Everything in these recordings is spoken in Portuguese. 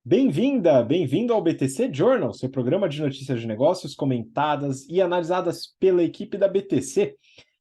Bem-vinda, bem-vindo ao BTC Journal, seu programa de notícias de negócios comentadas e analisadas pela equipe da BTC.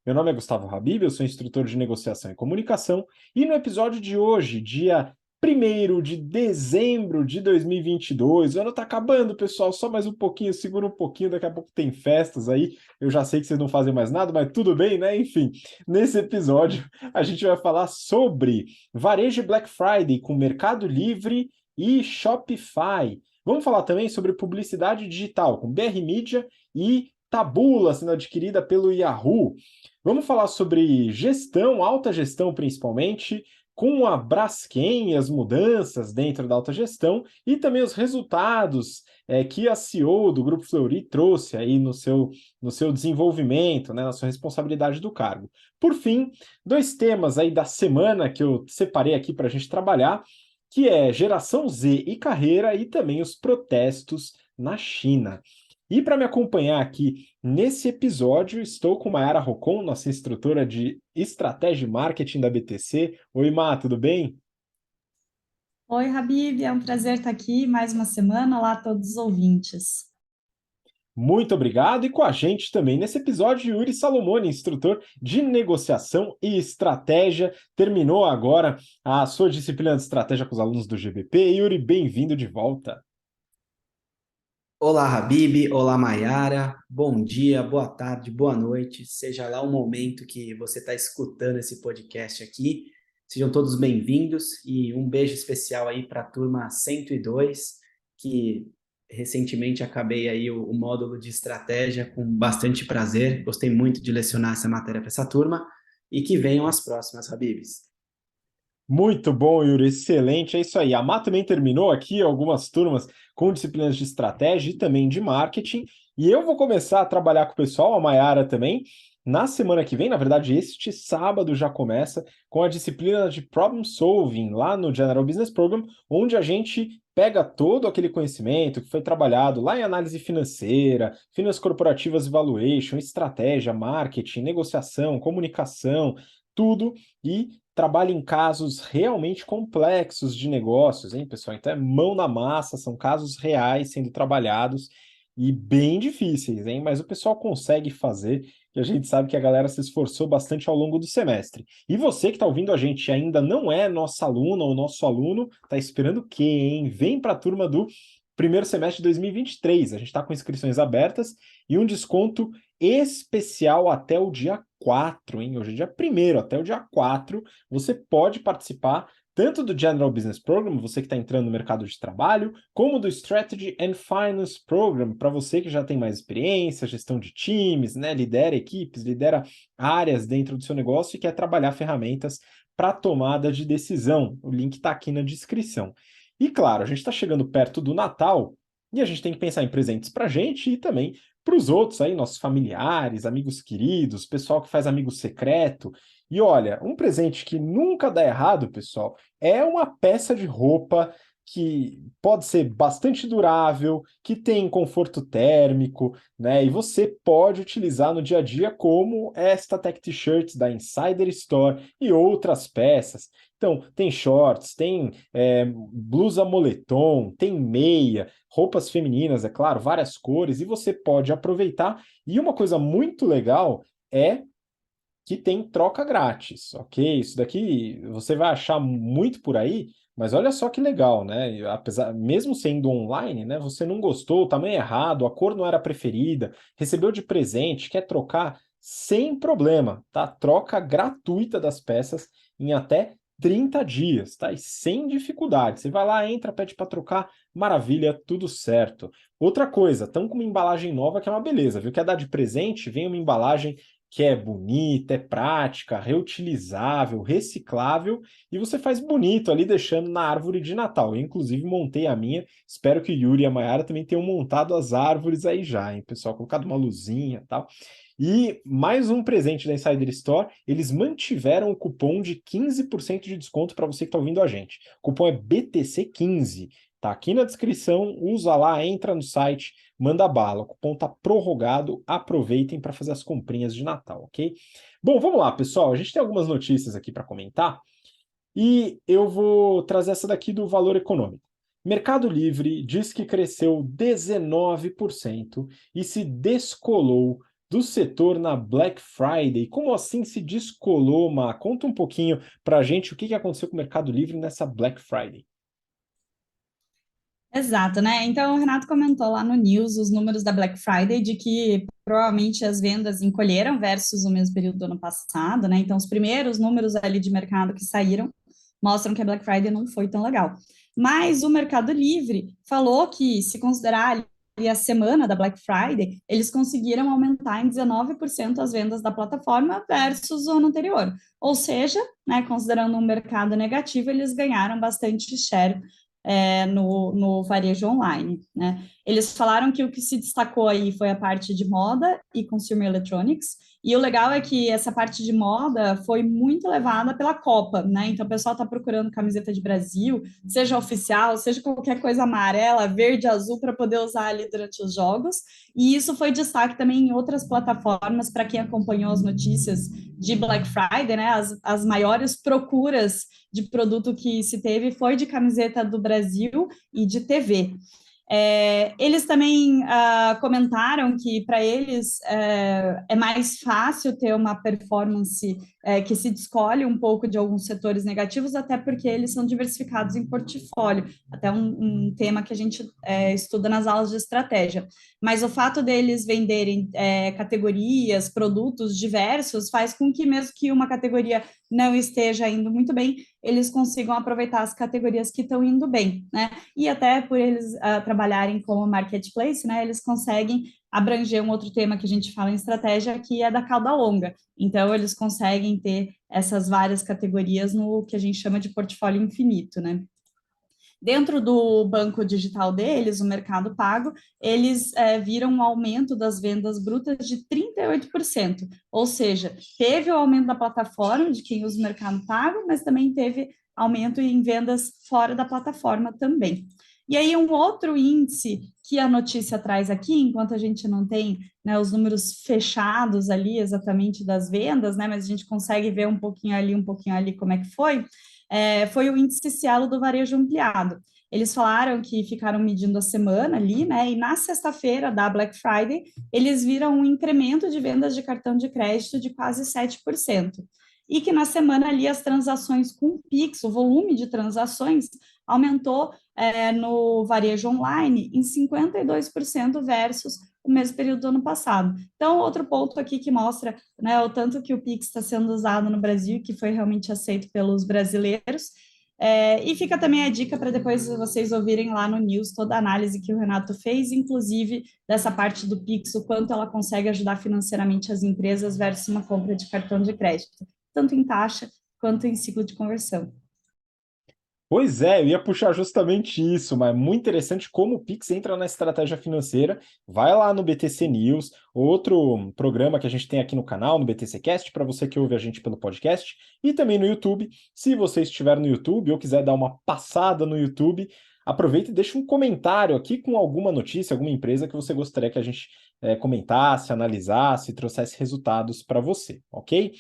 Meu nome é Gustavo Habib, eu sou instrutor de negociação e comunicação, e no episódio de hoje, dia 1º de dezembro de 2022, o ano está acabando, pessoal, só mais um pouquinho, segura um pouquinho, daqui a pouco tem festas aí, eu já sei que vocês não fazem mais nada, mas tudo bem, né? Enfim, nesse episódio a gente vai falar sobre varejo Black Friday com Mercado Livre e Shopify. Vamos falar também sobre publicidade digital com BR Media e Taboola, sendo adquirida pelo Yahoo. Vamos falar sobre gestão, alta gestão principalmente, com a Braskem e as mudanças dentro da alta gestão e também os resultados que a CEO do Grupo Fleury trouxe aí no seu desenvolvimento, né, na sua responsabilidade do cargo. Por fim, dois temas aí da semana que eu separei aqui para a gente trabalhar, que é geração Z e carreira e também os protestos na China. E para me acompanhar aqui nesse episódio, estou com Mayara Rocon, nossa instrutora de estratégia e marketing da BTC. Oi, Má, tudo bem? Oi, Habib, é um prazer estar aqui mais uma semana. Olá a todos os ouvintes. Muito obrigado. E com a gente também nesse episódio, Yuri Salomone, instrutor de negociação e estratégia. Terminou agora a sua disciplina de estratégia com os alunos do GBP. Yuri, bem-vindo de volta. Olá, Habib. Olá, Mayara. Bom dia, boa tarde, boa noite. Seja lá o momento que você está escutando esse podcast aqui. Sejam todos bem-vindos e um beijo especial aí para a turma 102, que recentemente acabei aí o módulo de estratégia com bastante prazer. Gostei muito de lecionar essa matéria para essa turma e que venham as próximas, Habibs. Muito bom, Yuri, excelente. É isso aí. A Má também terminou aqui algumas turmas com disciplinas de estratégia e também de marketing. E eu vou começar a trabalhar com o pessoal, a Mayara também, na semana que vem. Na verdade, este sábado já começa com a disciplina de Problem Solving lá no General Business Program, onde a gente pega todo aquele conhecimento que foi trabalhado lá em análise financeira, finanças corporativas e valuation, estratégia, marketing, negociação, comunicação, tudo, e trabalha em casos realmente complexos de negócios, hein, pessoal? Então é mão na massa, são casos reais sendo trabalhados e bem difíceis, hein? Mas o pessoal consegue fazer, e a gente sabe que a galera se esforçou bastante ao longo do semestre. E você que está ouvindo a gente e ainda não é nossa aluna ou nosso aluno, tá esperando o quê, hein? Vem para a turma do primeiro semestre de 2023. A gente está com inscrições abertas e um desconto especial até o dia 4, hein? Hoje é dia 1º, até o dia 4, você pode participar tanto do General Business Program, você que está entrando no mercado de trabalho, como do Strategy and Finance Program, para você que já tem mais experiência, gestão de times, né? Lidera equipes, lidera áreas dentro do seu negócio e quer trabalhar ferramentas para tomada de decisão. O link está aqui na descrição. E claro, a gente está chegando perto do Natal e a gente tem que pensar em presentes para a gente e também para os outros aí, nossos familiares, amigos queridos, pessoal que faz amigo secreto. E olha, um presente que nunca dá errado, pessoal, é uma peça de roupa que pode ser bastante durável, que tem conforto térmico, né? E você pode utilizar no dia a dia como esta Tech T-shirt da Insider Store e outras peças. Então, tem shorts, tem blusa moletom, tem meia, roupas femininas, é claro, várias cores, e você pode aproveitar. E uma coisa muito legal é que tem troca grátis, ok? Isso daqui você vai achar muito por aí, mas olha só que legal, né? E apesar, mesmo sendo online, né? Você não gostou, o tamanho é errado, a cor não era a preferida, recebeu de presente, quer trocar, sem problema, tá? Troca gratuita das peças em até 30 dias, tá? E sem dificuldade. Você vai lá, entra, pede para trocar, maravilha, tudo certo. Outra coisa, estão com uma embalagem nova que é uma beleza, viu? Quer dar de presente? Vem uma embalagem que é bonita, é prática, reutilizável, reciclável, e você faz bonito ali deixando na árvore de Natal. Eu, inclusive, montei a minha, espero que o Yuri e a Mayara também tenham montado as árvores aí já, hein, pessoal? Colocado uma luzinha e tal. E mais um presente da Insider Store, eles mantiveram o cupom de 15% de desconto para você que está ouvindo a gente. O cupom é BTC15. Tá aqui na descrição, usa lá, entra no site, manda bala. O cupom tá prorrogado, aproveitem para fazer as comprinhas de Natal, ok? Bom, vamos lá, pessoal. A gente tem algumas notícias aqui para comentar e eu vou trazer essa daqui do valor econômico. Mercado Livre diz que cresceu 19% e se descolou do setor na Black Friday. Como assim se descolou, Má? Conta um pouquinho para a gente o que aconteceu com o Mercado Livre nessa Black Friday. Exato, né? Então, o Renato comentou lá no News os números da Black Friday de que provavelmente as vendas encolheram versus o mesmo período do ano passado, né? Então, os primeiros números ali de mercado que saíram mostram que a Black Friday não foi tão legal. Mas o Mercado Livre falou que, se considerar ali a semana da Black Friday, eles conseguiram aumentar em 19% as vendas da plataforma versus o ano anterior. Ou seja, né, considerando um mercado negativo, eles ganharam bastante share no varejo online, né? Eles falaram que o que se destacou aí foi a parte de moda e consumer electronics, e o legal é que essa parte de moda foi muito levada pela Copa, né? Então o pessoal está procurando camiseta de Brasil, seja oficial, seja qualquer coisa amarela, verde, azul, para poder usar ali durante os jogos, e isso foi destaque também em outras plataformas, para quem acompanhou as notícias de Black Friday, né? As maiores procuras de produto que se teve foi de camiseta do Brasil e de TV. Eles também comentaram que para eles é mais fácil ter uma performance que se descolhe um pouco de alguns setores negativos, até porque eles são diversificados em portfólio, até um tema que a gente estuda nas aulas de estratégia. Mas o fato deles venderem categorias, produtos diversos, faz com que, mesmo que uma categoria não esteja indo muito bem, eles consigam aproveitar as categorias que estão indo bem, né? E até por eles trabalharem como marketplace, né, eles conseguem abranger um outro tema que a gente fala em estratégia, que é da cauda longa. Então, eles conseguem ter essas várias categorias no que a gente chama de portfólio infinito, né? Dentro do banco digital deles, o Mercado Pago, eles viram um aumento das vendas brutas de 38%, ou seja, teve o aumento da plataforma de quem usa o Mercado Pago, mas também teve aumento em vendas fora da plataforma também. E aí, um outro índice que a notícia traz aqui, enquanto a gente não tem, né, os números fechados ali exatamente das vendas, né, mas a gente consegue ver um pouquinho ali como é que foi o índice Cielo do varejo ampliado. Eles falaram que ficaram medindo a semana ali, né? E na sexta-feira da Black Friday, eles viram um incremento de vendas de cartão de crédito de quase 7%. E que na semana ali as transações com Pix, o volume de transações, aumentou no varejo online em 52% versus o mesmo período do ano passado. Então, outro ponto aqui que mostra, né, o tanto que o Pix está sendo usado no Brasil, que foi realmente aceito pelos brasileiros. E fica também a dica para depois vocês ouvirem lá no News toda a análise que o Renato fez, inclusive dessa parte do Pix, o quanto ela consegue ajudar financeiramente as empresas versus uma compra de cartão de crédito, tanto em taxa quanto em ciclo de conversão. Pois é, eu ia puxar justamente isso, mas muito interessante como o Pix entra na estratégia financeira. Vai lá no BTC News, outro programa que a gente tem aqui no canal, no BTC Cast, para você que ouve a gente pelo podcast, e também no YouTube. Se você estiver no YouTube ou quiser dar uma passada no YouTube, aproveita e deixa um comentário aqui com alguma notícia, alguma empresa que você gostaria que a gente comentasse, analisasse, trouxesse resultados para você, ok?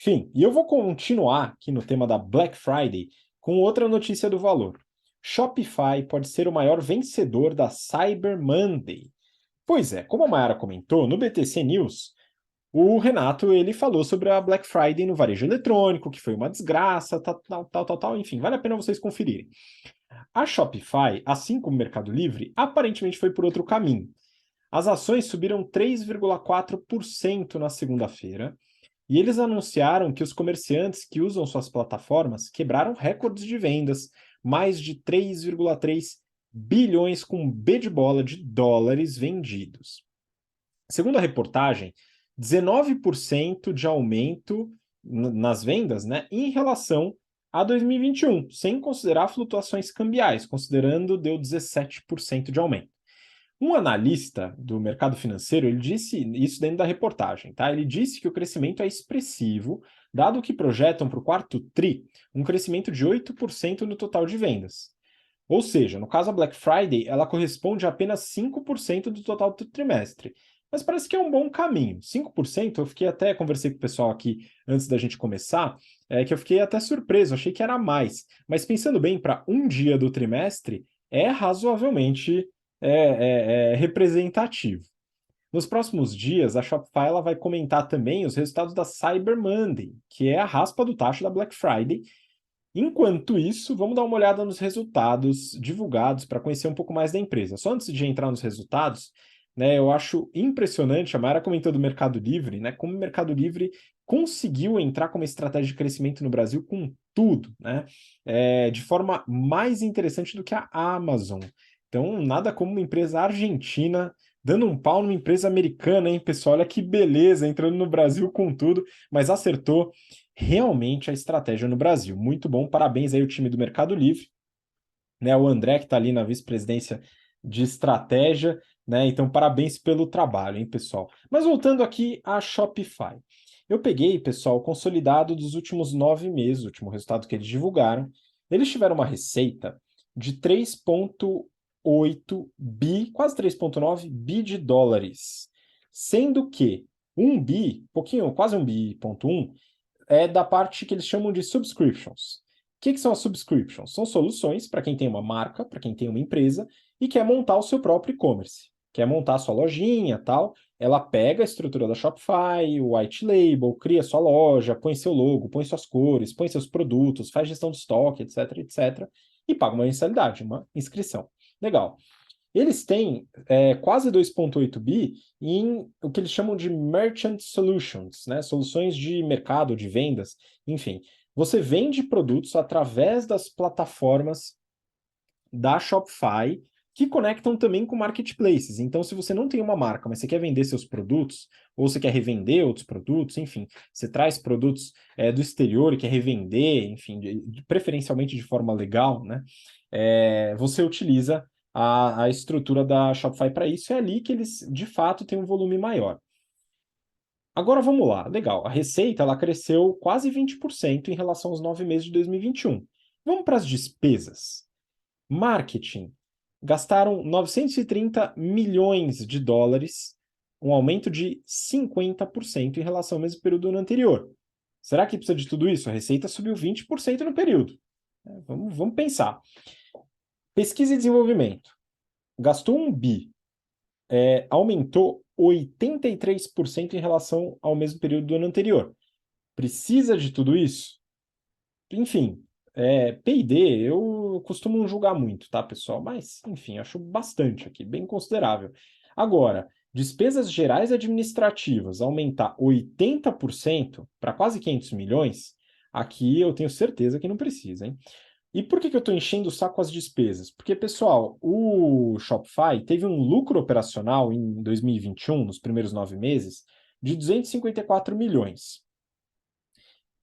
Enfim, e eu vou continuar aqui no tema da Black Friday, com outra notícia do valor. Shopify pode ser o maior vencedor da Cyber Monday. Pois é, como a Mayara comentou, no BTC News, o Renato ele falou sobre a Black Friday no varejo eletrônico, que foi uma desgraça, tal, enfim, vale a pena vocês conferirem. A Shopify, assim como o Mercado Livre, aparentemente foi por outro caminho. As ações subiram 3,4% na segunda-feira, e eles anunciaram que os comerciantes que usam suas plataformas quebraram recordes de vendas, mais de 3,3 bilhões com B de bola de dólares vendidos. Segundo a reportagem, 19% de aumento nas vendas, né, em relação a 2021, sem considerar flutuações cambiais, considerando deu 17% de aumento. Um analista do mercado financeiro, ele disse isso dentro da reportagem, tá? Ele disse que o crescimento é expressivo, dado que projetam para o quarto TRI um crescimento de 8% no total de vendas. Ou seja, no caso a Black Friday, ela corresponde a apenas 5% do total do trimestre. Mas parece que é um bom caminho. 5%, eu fiquei até, conversei com o pessoal aqui antes da gente começar, que eu fiquei até surpreso, achei que era mais. Mas pensando bem, para um dia do trimestre, é razoavelmente representativo. Nos próximos dias, a Shopify ela vai comentar também os resultados da Cyber Monday, que é a raspa do tacho da Black Friday. Enquanto isso, vamos dar uma olhada nos resultados divulgados para conhecer um pouco mais da empresa. Só antes de entrar nos resultados, né, eu acho impressionante, a Mayara comentou do Mercado Livre, né, como o Mercado Livre conseguiu entrar com uma estratégia de crescimento no Brasil com tudo, né, de forma mais interessante do que a Amazon. Então, nada como uma empresa argentina dando um pau numa empresa americana, hein, pessoal? Olha que beleza, entrando no Brasil com tudo, mas acertou realmente a estratégia no Brasil. Muito bom, parabéns aí ao time do Mercado Livre, né? O André que está ali na vice-presidência de estratégia, né? Então, parabéns pelo trabalho, hein, pessoal? Mas voltando aqui à Shopify. Eu peguei, pessoal, o consolidado dos últimos 9 meses, o último resultado que eles divulgaram. Eles tiveram uma receita de 3,8 bi, quase 3,9 bi de dólares. Sendo que 1 bi, pouquinho, quase 1 bi, ponto 1, é da parte que eles chamam de subscriptions. O que são as subscriptions? São soluções para quem tem uma marca, para quem tem uma empresa e quer montar o seu próprio e-commerce. Quer montar a sua lojinha, tal. Ela pega a estrutura da Shopify, o white label, cria sua loja, põe seu logo, põe suas cores, põe seus produtos, faz gestão de estoque, etc, etc, e paga uma mensalidade, uma inscrição. Legal. Eles têm quase 2,8 bi em o que eles chamam de Merchant Solutions, né? Soluções de mercado, de vendas, enfim. Você vende produtos através das plataformas da Shopify, que conectam também com marketplaces. Então, se você não tem uma marca, mas você quer vender seus produtos, ou você quer revender outros produtos, enfim, você traz produtos do exterior e quer revender, enfim, preferencialmente de forma legal, né? Você utiliza a estrutura da Shopify para isso, é ali que eles, de fato, têm um volume maior. Agora vamos lá, legal. A receita ela cresceu quase 20% em relação aos 9 meses de 2021. Vamos para as despesas. Marketing. Gastaram 930 milhões de dólares, um aumento de 50% em relação ao mesmo período do ano anterior. Será que precisa de tudo isso? A receita subiu 20% no período. Vamos pensar. Pesquisa e desenvolvimento. Gastou 1 bi, aumentou 83% em relação ao mesmo período do ano anterior. Precisa de tudo isso? Enfim, P&D eu costumo julgar muito, tá, pessoal? Mas, enfim, acho bastante aqui, bem considerável. Agora, despesas gerais administrativas aumentar 80% para quase 500 milhões, aqui eu tenho certeza que não precisa, hein? E por que eu estou enchendo o saco com as despesas? Porque, pessoal, o Shopify teve um lucro operacional em 2021, nos primeiros 9 meses, de 254 milhões,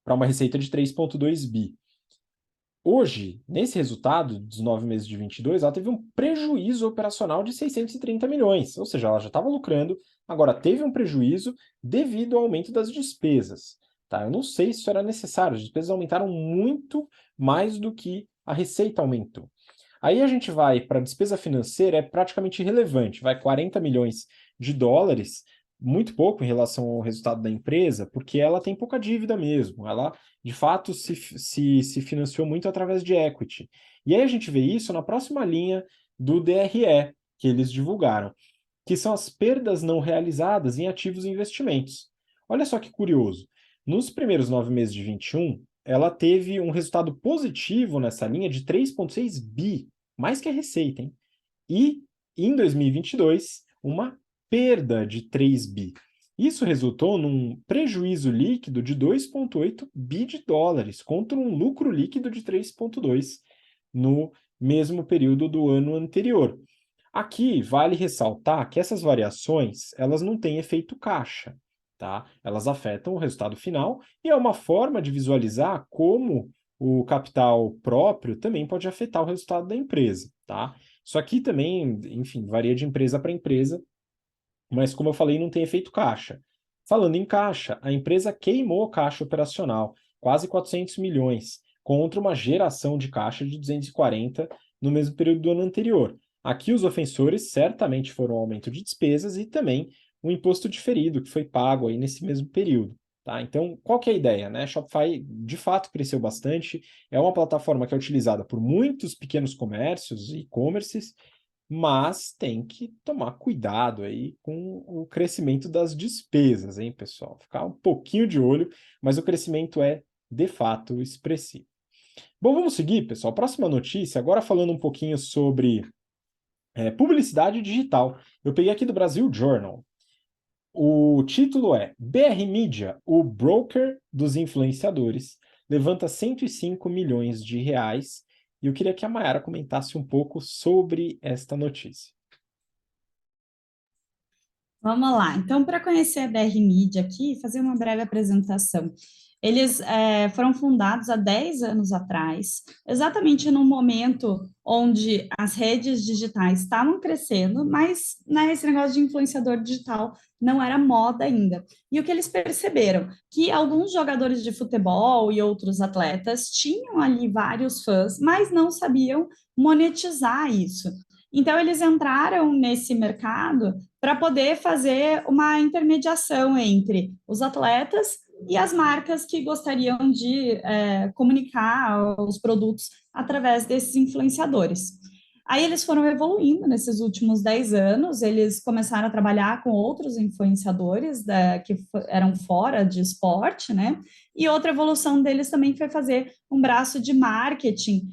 para uma receita de 3,2 bi. Hoje, nesse resultado dos 9 meses de 22, ela teve um prejuízo operacional de 630 milhões, ou seja, ela já estava lucrando, agora teve um prejuízo devido ao aumento das despesas. Tá? Eu não sei se isso era necessário, as despesas aumentaram muito mais do que a receita aumentou. Aí a gente vai para a despesa financeira, é praticamente irrelevante, vai 40 milhões de dólares, muito pouco em relação ao resultado da empresa, porque ela tem pouca dívida mesmo, ela de fato se financiou muito através de equity. E aí a gente vê isso na próxima linha do DRE, que eles divulgaram, que são as perdas não realizadas em ativos e investimentos. Olha só que curioso, nos primeiros 9 meses de 21, ela teve um resultado positivo nessa linha de 3,6 bi, mais que a receita, hein? E em 2022, uma perda de 3 bi. Isso resultou num prejuízo líquido de 2,8 bi de dólares, contra um lucro líquido de 3,2 no mesmo período do ano anterior. Aqui vale ressaltar que essas variações elas não têm efeito caixa, tá? Elas afetam o resultado final e é uma forma de visualizar como o capital próprio também pode afetar o resultado da empresa, tá? Isso aqui também, enfim, varia de empresa para empresa, mas como eu falei, não tem efeito caixa. Falando em caixa, a empresa queimou caixa operacional, quase 400 milhões, contra uma geração de caixa de 240 no mesmo período do ano anterior. Aqui os ofensores certamente foram o aumento de despesas e também o imposto diferido que foi pago aí nesse mesmo período, Tá? Então, qual que é a ideia, né? Shopify, de fato, cresceu bastante. É uma plataforma que é utilizada por muitos pequenos comércios e e-commerces, mas tem que tomar cuidado aí com o crescimento das despesas, hein, pessoal? Ficar um pouquinho de olho, mas o crescimento é, de fato, expressivo. Bom, vamos seguir, pessoal. Próxima notícia, agora falando um pouquinho sobre publicidade digital. Eu peguei aqui do Brasil Journal. O título é BR Media, o broker dos influenciadores, levanta 105 milhões de reais. E eu queria que a Mayara comentasse um pouco sobre esta notícia. Vamos lá. Então, para conhecer a BR Media aqui, fazer uma breve apresentação. Eles foram fundados há 10 anos atrás, exatamente no momento onde as redes digitais estavam crescendo, mas né, esse negócio de influenciador digital não era moda ainda. E o que eles perceberam? Que alguns jogadores de futebol e outros atletas tinham ali vários fãs, mas não sabiam monetizar isso. Então, eles entraram nesse mercado para poder fazer uma intermediação entre os atletas e as marcas que gostariam de comunicar os produtos através desses influenciadores. Aí eles foram evoluindo nesses últimos 10 anos, eles começaram a trabalhar com outros influenciadores que eram fora de esporte, né? E outra evolução deles também foi fazer um braço de marketing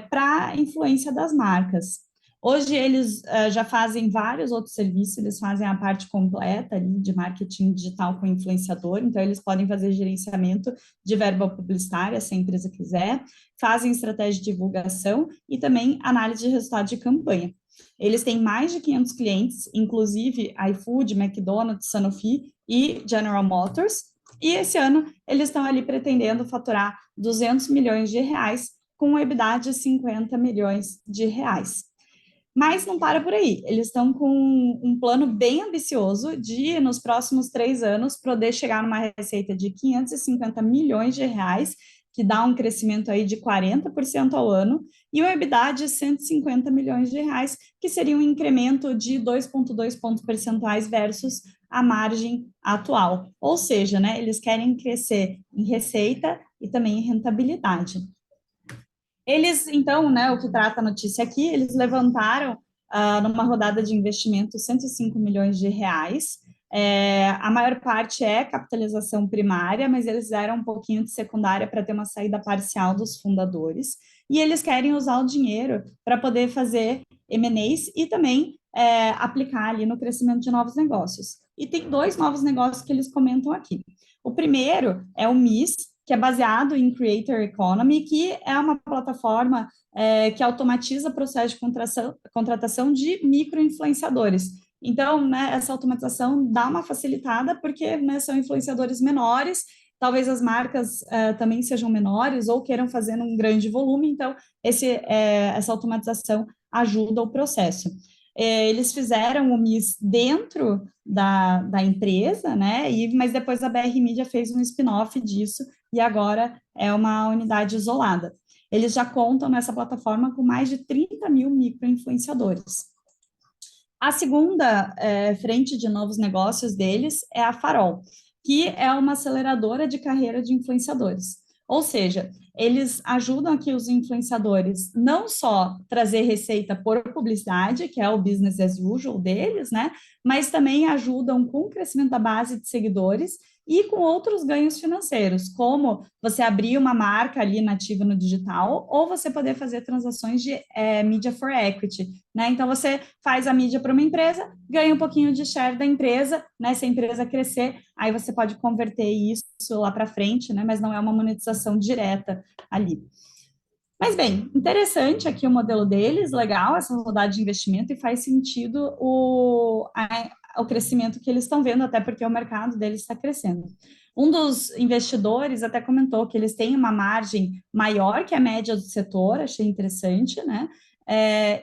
para a influência das marcas. Hoje eles já fazem vários outros serviços, eles fazem a parte completa ali de marketing digital com influenciador, então eles podem fazer gerenciamento de verba publicitária, se a empresa quiser, fazem estratégia de divulgação e também análise de resultado de campanha. Eles têm mais de 500 clientes, inclusive iFood, McDonald's, Sanofi e General Motors, e esse ano eles estão ali pretendendo faturar 200 milhões de reais com um EBITDA de 50 milhões de reais. Mas não para por aí. Eles estão com um plano bem ambicioso de, nos próximos 3 anos, poder chegar numa receita de 550 milhões de reais, que dá um crescimento aí de 40% ao ano, e o EBITDA de 150 milhões de reais, que seria um incremento de 2,2 pontos percentuais versus a margem atual. Ou seja, né, eles querem crescer em receita e também em rentabilidade. Eles, então, né, o que trata a notícia aqui, eles levantaram numa rodada de investimento 105 milhões de reais. A maior parte é capitalização primária, mas eles deram um pouquinho de secundária para ter uma saída parcial dos fundadores. E eles querem usar o dinheiro para poder fazer M&As e também aplicar ali no crescimento de novos negócios. E tem 2 novos negócios que eles comentam aqui. O primeiro é o MIS, que é baseado em Creator Economy, que é uma plataforma que automatiza o processo de contratação de micro-influenciadores. Então, né, essa automatização dá uma facilitada, porque né, são influenciadores menores, talvez as marcas também sejam menores ou queiram fazer num grande volume, então essa automatização ajuda o processo. Eles fizeram o MIS dentro da empresa, né? Mas depois a BR Media fez um spin-off disso e agora é uma unidade isolada. Eles já contam nessa plataforma com mais de 30 mil micro-influenciadores. A segunda frente de novos negócios deles é a Farol, que é uma aceleradora de carreira de influenciadores. Ou seja, eles ajudam aqui os influenciadores não só trazer receita por publicidade, que é o business as usual deles, né? Mas também ajudam com o crescimento da base de seguidores e com outros ganhos financeiros, como você abrir uma marca ali nativa no digital ou você poder fazer transações de media for equity, né? Então você faz a mídia para uma empresa, ganha um pouquinho de share da empresa, né? Se a empresa crescer, aí você pode converter isso lá para frente, né? Mas não é uma monetização direta ali. Mas bem, interessante aqui o modelo deles, legal essa rodada de investimento e faz sentido o crescimento que eles estão vendo, até porque o mercado deles está crescendo. Um dos investidores até comentou que eles têm uma margem maior que a média do setor, achei interessante, né?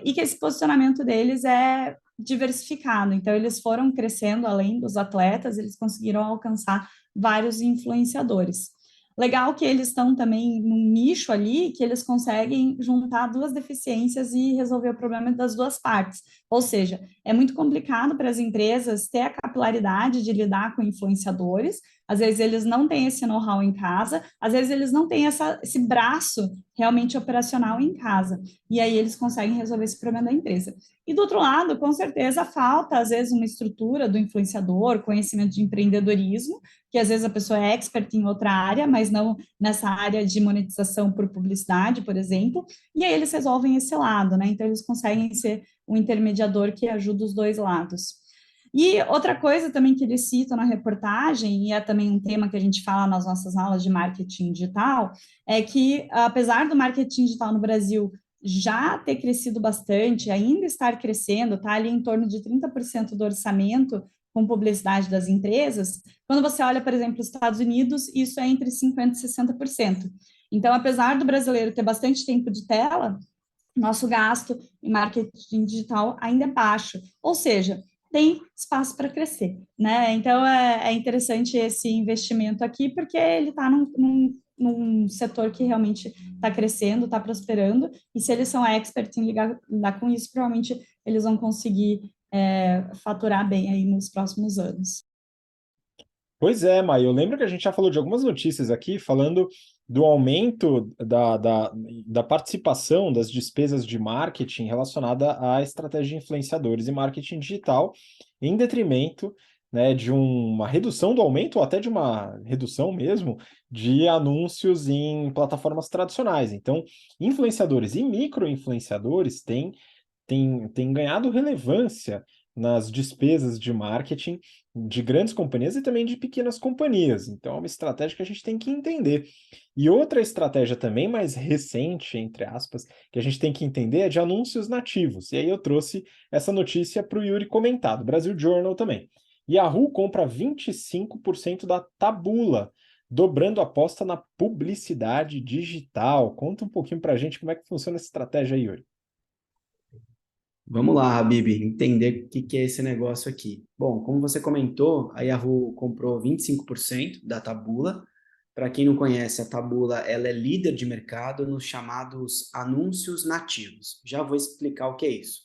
E que esse posicionamento deles é diversificado, então eles foram crescendo além dos atletas, eles conseguiram alcançar vários influenciadores. Legal que eles estão também num nicho ali que eles conseguem juntar duas deficiências e resolver o problema das duas partes. Ou seja, é muito complicado para as empresas ter a capilaridade de lidar com influenciadores. Às vezes eles não têm esse know-how em casa, às vezes eles não têm esse braço realmente operacional em casa. E aí eles conseguem resolver esse problema da empresa. E do outro lado, com certeza, falta, às vezes, uma estrutura do influenciador, conhecimento de empreendedorismo, que às vezes a pessoa é expert em outra área, mas não nessa área de monetização por publicidade, por exemplo, e aí eles resolvem esse lado, né? Então, eles conseguem ser um intermediador que ajuda os dois lados. E outra coisa também que eles citam na reportagem, e é também um tema que a gente fala nas nossas aulas de marketing digital, é que, apesar do marketing digital no Brasil já ter crescido bastante, ainda estar crescendo, está ali em torno de 30% do orçamento com publicidade das empresas, quando você olha, por exemplo, os Estados Unidos, isso é entre 50% e 60%. Então, apesar do brasileiro ter bastante tempo de tela, nosso gasto em marketing digital ainda é baixo, ou seja, tem espaço para crescer, né? Então é interessante esse investimento aqui, porque ele está num setor que realmente está crescendo, está prosperando, e se eles são experts em lidar com isso, provavelmente eles vão conseguir faturar bem aí nos próximos anos. Pois é, Mai, eu lembro que a gente já falou de algumas notícias aqui falando do aumento da participação das despesas de marketing relacionada à estratégia de influenciadores e marketing digital, em detrimento, né, de uma redução do aumento, ou até de uma redução mesmo, de anúncios em plataformas tradicionais. Então, influenciadores e micro-influenciadores têm ganhado relevância nas despesas de marketing de grandes companhias e também de pequenas companhias. Então, é uma estratégia que a gente tem que entender. E outra estratégia também mais recente, entre aspas, que a gente tem que entender é de anúncios nativos. E aí eu trouxe essa notícia para o Yuri comentar, do Brasil Journal também. Yahoo compra 25% da Taboola, dobrando a aposta na publicidade digital. Conta um pouquinho para a gente como é que funciona essa estratégia aí, Yuri. Vamos lá, Habib, entender o que é esse negócio aqui. Bom, como você comentou, a Yahoo comprou 25% da Taboola. Para quem não conhece, a Taboola ela é líder de mercado nos chamados anúncios nativos. Já vou explicar o que é isso.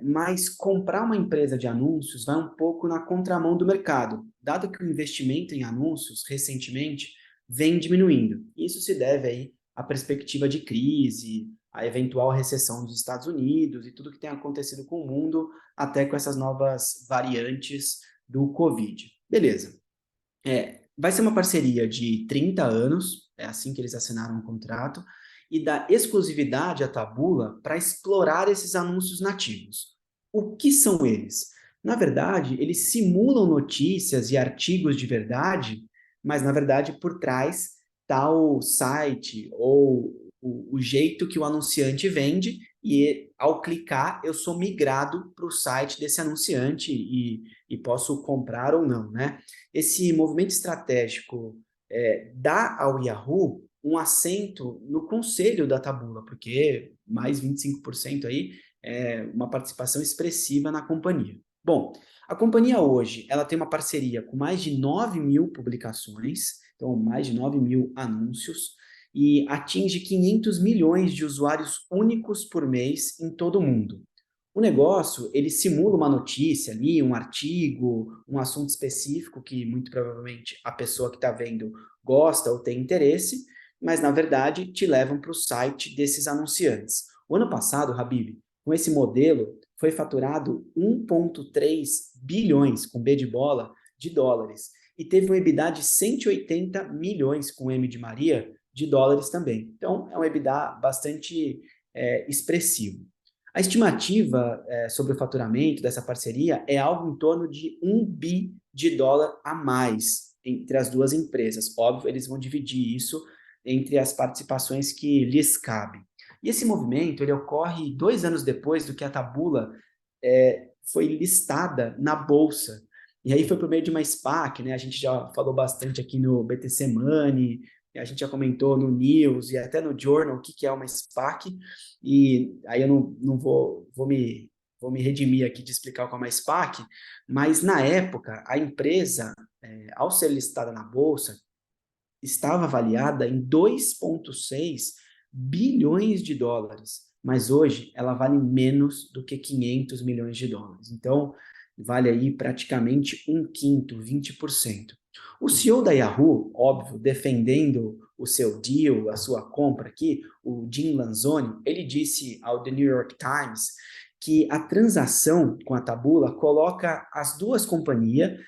Mas comprar uma empresa de anúncios vai um pouco na contramão do mercado, dado que o investimento em anúncios recentemente vem diminuindo. Isso se deve aí à perspectiva de crise, à eventual recessão dos Estados Unidos e tudo que tem acontecido com o mundo, até com essas novas variantes do Covid. Beleza. Vai ser uma parceria de 30 anos, é assim que eles assinaram o contrato, e dá exclusividade à Taboola para explorar esses anúncios nativos. O que são eles? Na verdade, eles simulam notícias e artigos de verdade, mas na verdade por trás está o site ou o jeito que o anunciante vende, e ao clicar eu sou migrado para o site desse anunciante e posso comprar ou não, né? Esse movimento estratégico dá ao Yahoo um assento no conselho da Taboola, porque mais 25% aí é uma participação expressiva na companhia. Bom, a companhia hoje ela tem uma parceria com mais de 9 mil publicações, então mais de 9 mil anúncios, e atinge 500 milhões de usuários únicos por mês em todo o mundo. O negócio, ele simula uma notícia ali, um artigo, um assunto específico que muito provavelmente a pessoa que está vendo gosta ou tem interesse, mas na verdade te levam para o site desses anunciantes. O ano passado, Habib, com esse modelo, foi faturado 1,3 bilhões, com B de bola, de dólares, e teve um EBITDA de 180 milhões, com M de Maria, de dólares também. Então, é um EBITDA bastante expressivo. A estimativa sobre o faturamento dessa parceria é algo em torno de 1 bi de dólar a mais entre as duas empresas. Óbvio, eles vão dividir isso entre as participações que lhes cabem. E esse movimento ele ocorre 2 anos depois do que a Taboola foi listada na Bolsa. E aí foi por meio de uma SPAC, né? A gente já falou bastante aqui no BTC Money, a gente já comentou no News e até no Journal o que é uma SPAC, e aí eu não vou me redimir aqui de explicar o que é uma SPAC, mas na época a empresa, ao ser listada na Bolsa, estava avaliada em 2,6 bilhões de dólares, mas hoje ela vale menos do que 500 milhões de dólares. Então, vale aí praticamente um quinto, 20%. O CEO da Yahoo, óbvio, defendendo o seu deal, a sua compra aqui, o Jim Lanzoni, ele disse ao The New York Times que a transação com a Taboola coloca as duas companhias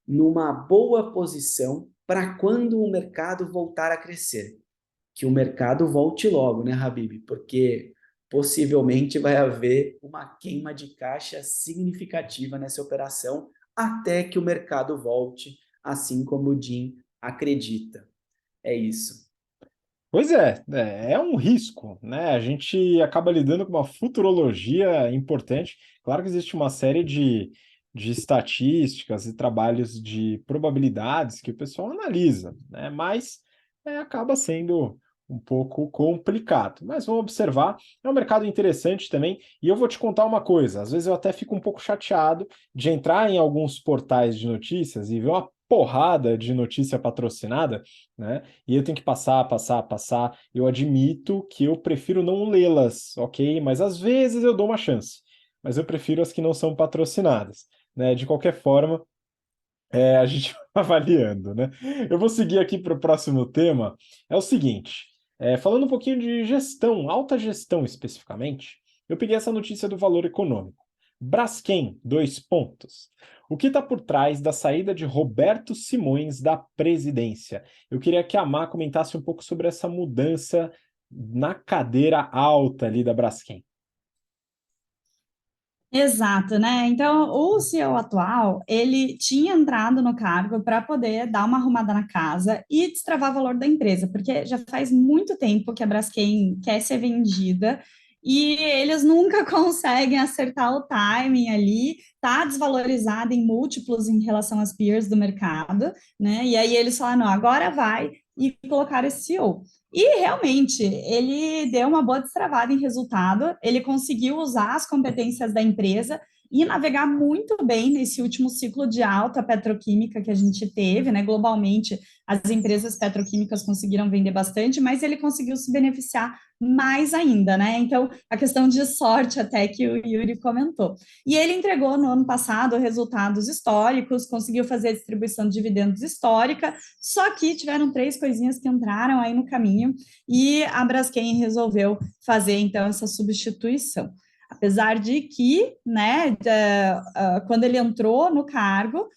numa boa posição para quando o mercado voltar a crescer. Que o mercado volte logo, né, Habib? Porque possivelmente vai haver uma queima de caixa significativa nessa operação até que o mercado volte, assim como o Jim acredita. É isso. Pois é um risco, né? A gente acaba lidando com uma futurologia importante. Claro que existe uma série de estatísticas e trabalhos de probabilidades que o pessoal analisa, né? Mas acaba sendo um pouco complicado. Mas vamos observar, é um mercado interessante também. E eu vou te contar uma coisa: às vezes eu até fico um pouco chateado de entrar em alguns portais de notícias e ver uma porrada de notícia patrocinada, né? E eu tenho que passar. Eu admito que eu prefiro não lê-las, ok? Mas às vezes eu dou uma chance. Mas eu prefiro as que não são patrocinadas, né? De qualquer forma, a gente vai avaliando, né? Eu vou seguir aqui para o próximo tema. É o seguinte, falando um pouquinho de gestão, alta gestão especificamente, eu peguei essa notícia do Valor Econômico. Braskem, 2 pontos. O que está por trás da saída de Roberto Simões da presidência? Eu queria que a Má comentasse um pouco sobre essa mudança na cadeira alta ali da Braskem. Exato, né? Então, o CEO atual, ele tinha entrado no cargo para poder dar uma arrumada na casa e destravar o valor da empresa, porque já faz muito tempo que a Braskem quer ser vendida e eles nunca conseguem acertar o timing ali, tá desvalorizada em múltiplos em relação às peers do mercado, né? E aí eles falaram, não, agora vai e colocaram esse CEO. E realmente, ele deu uma boa destravada em resultado, ele conseguiu usar as competências da empresa e navegar muito bem nesse último ciclo de alta petroquímica que a gente teve, né? Globalmente, as empresas petroquímicas conseguiram vender bastante, mas ele conseguiu se beneficiar mais ainda, né? Então, a questão de sorte até que o Yuri comentou. E ele entregou no ano passado resultados históricos, conseguiu fazer a distribuição de dividendos histórica, só que tiveram 3 coisinhas que entraram aí no caminho e a Braskem resolveu fazer então essa substituição. Apesar de que, né, quando ele entrou no cargo,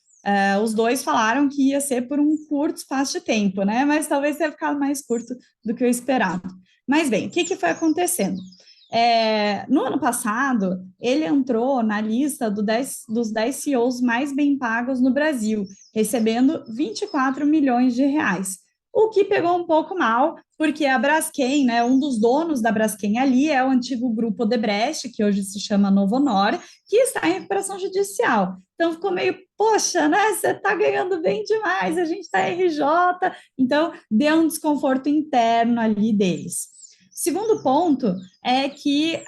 os dois falaram que ia ser por um curto espaço de tempo, né? Mas talvez tenha ficado mais curto do que eu esperava. Mas bem, o que foi acontecendo? No ano passado, ele entrou na lista dos 10 CEOs mais bem pagos no Brasil, recebendo 24 milhões de reais. O que pegou um pouco mal, porque a Braskem, né, um dos donos da Braskem ali é o antigo grupo Odebrecht, que hoje se chama Novonor, que está em recuperação judicial. Então ficou meio, poxa, né, você está ganhando bem demais, a gente está RJ, então deu um desconforto interno ali deles. Segundo ponto é que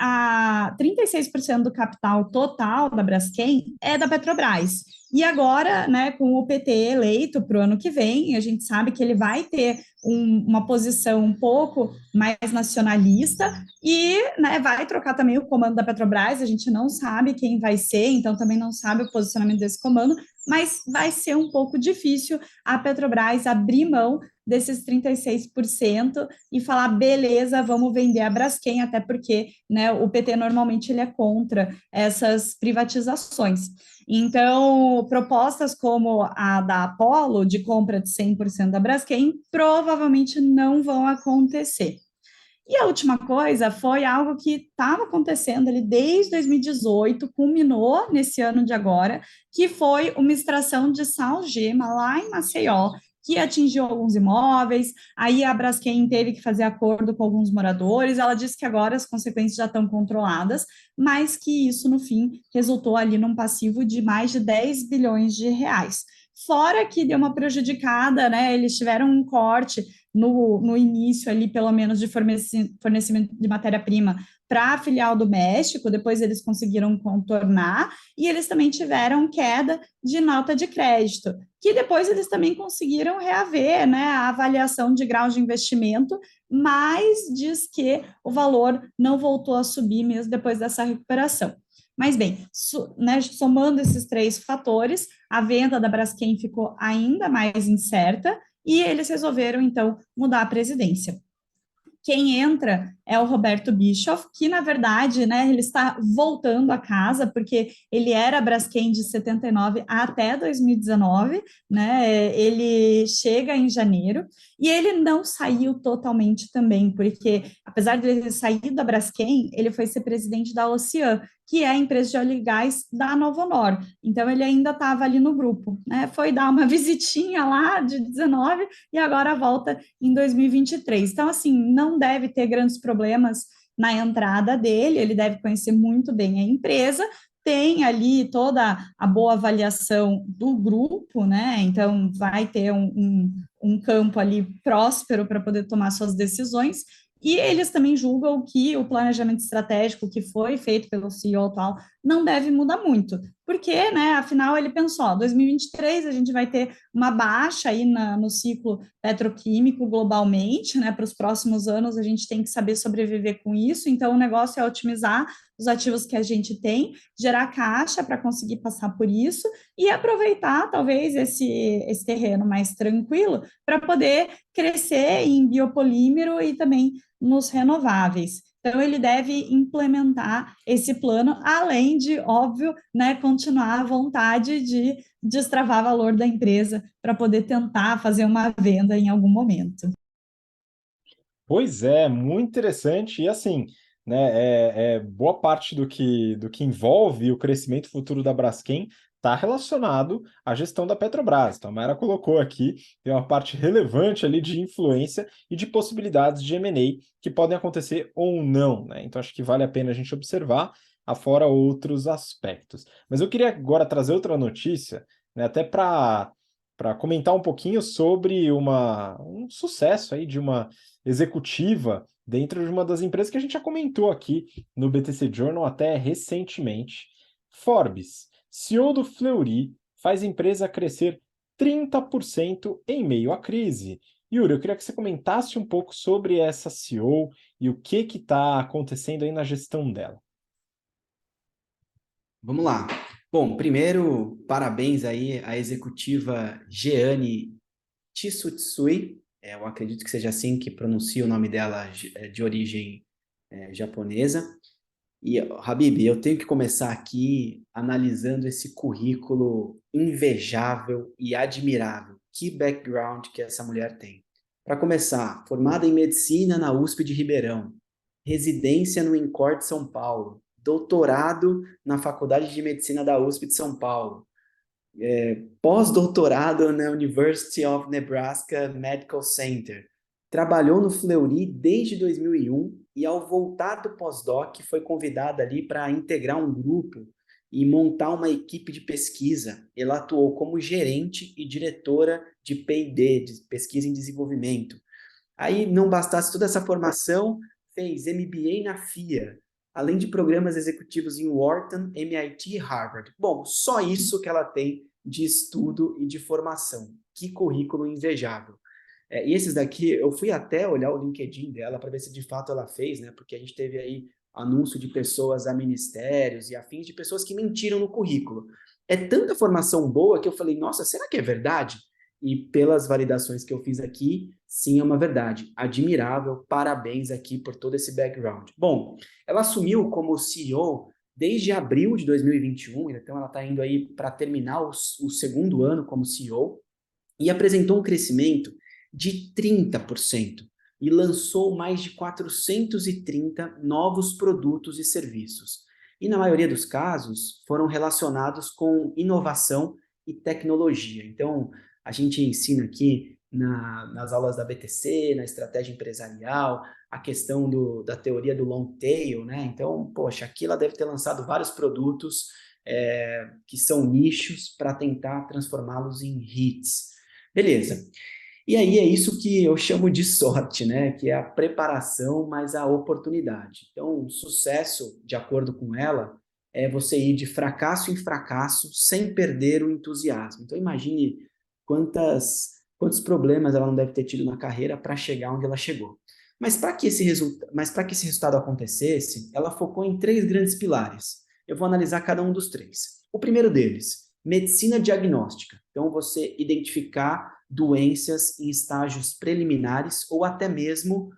36% do capital total da Braskem é da Petrobras. E agora, né, com o PT eleito para o ano que vem, a gente sabe que ele vai ter uma posição um pouco mais nacionalista e, né, vai trocar também o comando da Petrobras. A gente não sabe quem vai ser, então também não sabe o posicionamento desse comando, mas vai ser um pouco difícil a Petrobras abrir mão desses 36% e falar, beleza, vamos vender a Braskem, até porque, né, o PT normalmente ele é contra essas privatizações. Então, propostas como a da Apollo, de compra de 100% da Braskem, provavelmente não vão acontecer. E a última coisa foi algo que estava acontecendo ali desde 2018, culminou nesse ano de agora, que foi uma extração de sal-gema lá em Maceió, que atingiu alguns imóveis, aí a Braskem teve que fazer acordo com alguns moradores, ela disse que agora as consequências já estão controladas, mas que isso, no fim, resultou ali num passivo de mais de 10 bilhões de reais. Fora que deu uma prejudicada, né? Eles tiveram um corte no início ali, pelo menos, de fornecimento de matéria-prima para a filial do México, depois eles conseguiram contornar, e eles também tiveram queda de nota de crédito, que depois eles também conseguiram reaver, né, a avaliação de grau de investimento, mas diz que o valor não voltou a subir mesmo depois dessa recuperação. Mas bem, né, somando esses três fatores, a venda da Braskem ficou ainda mais incerta e eles resolveram, então, mudar a presidência. Quem entra é o Roberto Bischoff, que, na verdade, né, ele está voltando a casa, porque ele era Braskem de 79 até 2019, né, ele chega em janeiro, e ele não saiu totalmente também, porque, apesar de ele ter saído da Braskem, ele foi ser presidente da Ocean, que é a empresa de óleo e gás da Novonor. Então, ele ainda estava ali no grupo, né, foi dar uma visitinha lá de 19 e agora volta em 2023. Então, assim, não deve ter grandes problemas na entrada dele, ele deve conhecer muito bem a empresa, tem ali toda a boa avaliação do grupo, né? Então, vai ter um campo ali próspero para poder tomar suas decisões. E eles também julgam que o planejamento estratégico que foi feito pelo CEO atual não deve mudar muito, porque, né, afinal, ele pensou, ó, 2023 a gente vai ter uma baixa aí no ciclo petroquímico globalmente, né, para os próximos anos a gente tem que saber sobreviver com isso, então o negócio é otimizar os ativos que a gente tem, gerar caixa para conseguir passar por isso e aproveitar, talvez, esse terreno mais tranquilo para poder crescer em biopolímero e também nos renováveis. Então, ele deve implementar esse plano, além de, óbvio, né, continuar a vontade de destravar valor da empresa para poder tentar fazer uma venda em algum momento. Pois é, muito interessante. E assim, né, boa parte do que envolve o crescimento futuro da Braskem está relacionado à gestão da Petrobras. Então, a Mayra colocou aqui, tem uma parte relevante ali de influência e de possibilidades de M&A que podem acontecer ou não, né? Então, acho que vale a pena a gente observar, afora outros aspectos. Mas eu queria agora trazer outra notícia, né, até para comentar um pouquinho sobre um sucesso aí de uma executiva dentro de uma das empresas que a gente já comentou aqui no BTC Journal até recentemente. Forbes, CEO do Fleury, faz empresa crescer 30% em meio à crise. Yuri, eu queria que você comentasse um pouco sobre essa CEO e o que está acontecendo aí na gestão dela. Vamos lá. Bom, primeiro, parabéns aí à executiva Jeane Tsutsui. Eu acredito que seja assim que pronuncia o nome dela, de origem japonesa. E, Habib, eu tenho que começar aqui analisando esse currículo invejável e admirável. Que background que essa mulher tem. Para começar, formada em medicina na USP de Ribeirão, residência no INCOR de São Paulo, doutorado na Faculdade de Medicina da USP de São Paulo, pós-doutorado na University of Nebraska Medical Center. Trabalhou no Fleury desde 2001 e, ao voltar do pós-doc, foi convidada ali para integrar um grupo e montar uma equipe de pesquisa. Ela atuou como gerente e diretora de P&D, de Pesquisa em Desenvolvimento. Aí, não bastasse toda essa formação, fez MBA na FIA, além de programas executivos em Wharton, MIT e Harvard. Bom, só isso que ela tem de estudo e de formação. Que currículo invejável. E esses daqui, eu fui até olhar o LinkedIn dela para ver se de fato ela fez, né? Porque a gente teve aí anúncio de pessoas a ministérios e afins de pessoas que mentiram no currículo. É tanta formação boa que eu falei, nossa, será que é verdade? E pelas validações que eu fiz aqui, sim, é uma verdade. Admirável, parabéns aqui por todo esse background. Bom, ela assumiu como CEO desde abril de 2021, então ela está indo aí para terminar o segundo ano como CEO, e apresentou um crescimento de 30% e lançou mais de 430 novos produtos e serviços. E na maioria dos casos foram relacionados com inovação e tecnologia. Então, a gente ensina aqui nas aulas da BTC, na estratégia empresarial, a questão da teoria do long tail, né? Então, poxa, aqui ela deve ter lançado vários produtos que são nichos para tentar transformá-los em hits. Beleza. E aí é isso que eu chamo de sorte, né? Que é a preparação mais a oportunidade. Então, sucesso, de acordo com ela, é você ir de fracasso em fracasso sem perder o entusiasmo. Então, imagine quantos problemas ela não deve ter tido na carreira para chegar onde ela chegou. Mas para que esse resultado acontecesse, ela focou em três grandes pilares. Eu vou analisar cada um dos três. O primeiro deles, medicina diagnóstica. Então, você identificar doenças em estágios preliminares ou até mesmo,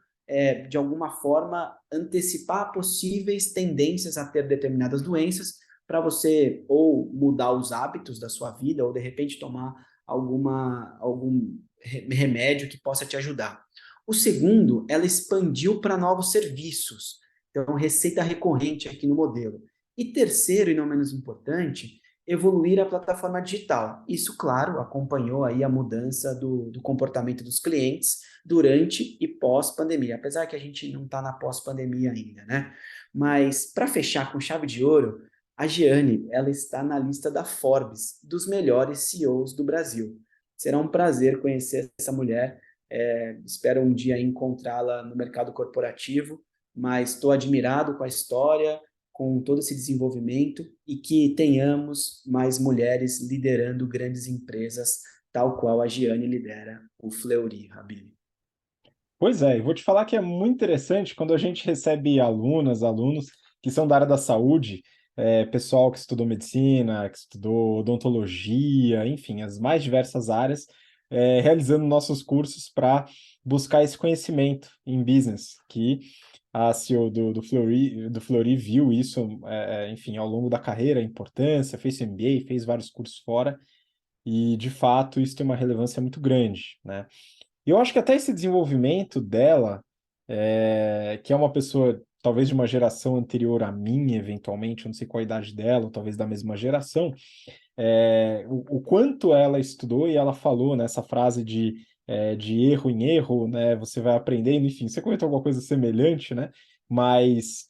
de alguma forma, antecipar possíveis tendências a ter determinadas doenças para você ou mudar os hábitos da sua vida ou, de repente, tomar algum remédio que possa te ajudar. O segundo, ela expandiu para novos serviços. Então, receita recorrente aqui no modelo. E terceiro, e não menos importante, evoluir a plataforma digital. Isso, claro, acompanhou aí a mudança do comportamento dos clientes durante e pós-pandemia, apesar que a gente não está na pós-pandemia ainda, né? Mas, para fechar com chave de ouro, a Giane, ela está na lista da Forbes, dos melhores CEOs do Brasil. Será um prazer conhecer essa mulher, espero um dia encontrá-la no mercado corporativo, mas estou admirado com a história, com todo esse desenvolvimento e que tenhamos mais mulheres liderando grandes empresas, tal qual a Giane lidera o Fleury, Habib. Pois é, e vou te falar que é muito interessante quando a gente recebe alunas, alunos que são da área da saúde, pessoal que estudou medicina, que estudou odontologia, enfim, as mais diversas áreas, realizando nossos cursos para buscar esse conhecimento em business, que a CEO do Fleury viu isso, enfim, ao longo da carreira, a importância, fez MBA, fez vários cursos fora, e de fato isso tem uma relevância muito grande, né? E eu acho que até esse desenvolvimento dela, que é uma pessoa talvez de uma geração anterior à minha, eventualmente, eu não sei qual a idade dela, ou talvez da mesma geração, o quanto ela estudou e ela falou nessa frase de erro em erro, né? Você vai aprendendo, enfim, você comentou alguma coisa semelhante, né? Mas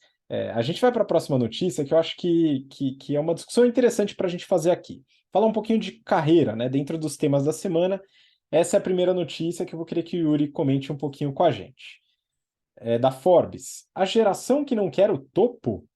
a gente vai para a próxima notícia, que eu acho que é uma discussão interessante para a gente fazer aqui. Falar um pouquinho de carreira, né? Dentro dos temas da semana. Essa é a primeira notícia que eu vou querer que o Yuri comente um pouquinho com a gente. Da Forbes. A geração que não quer o topo?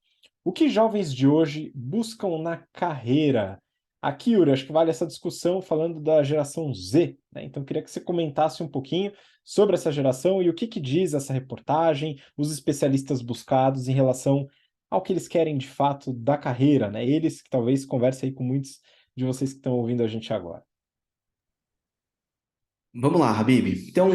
O que jovens de hoje buscam na carreira? Aqui, Yuri, acho que vale essa discussão falando da geração Z, né? Então, eu queria que você comentasse um pouquinho sobre essa geração e o que diz essa reportagem, os especialistas buscados em relação ao que eles querem de fato da carreira, né? Eles que talvez conversem aí com muitos de vocês que estão ouvindo a gente agora. Vamos lá, Habib. Então,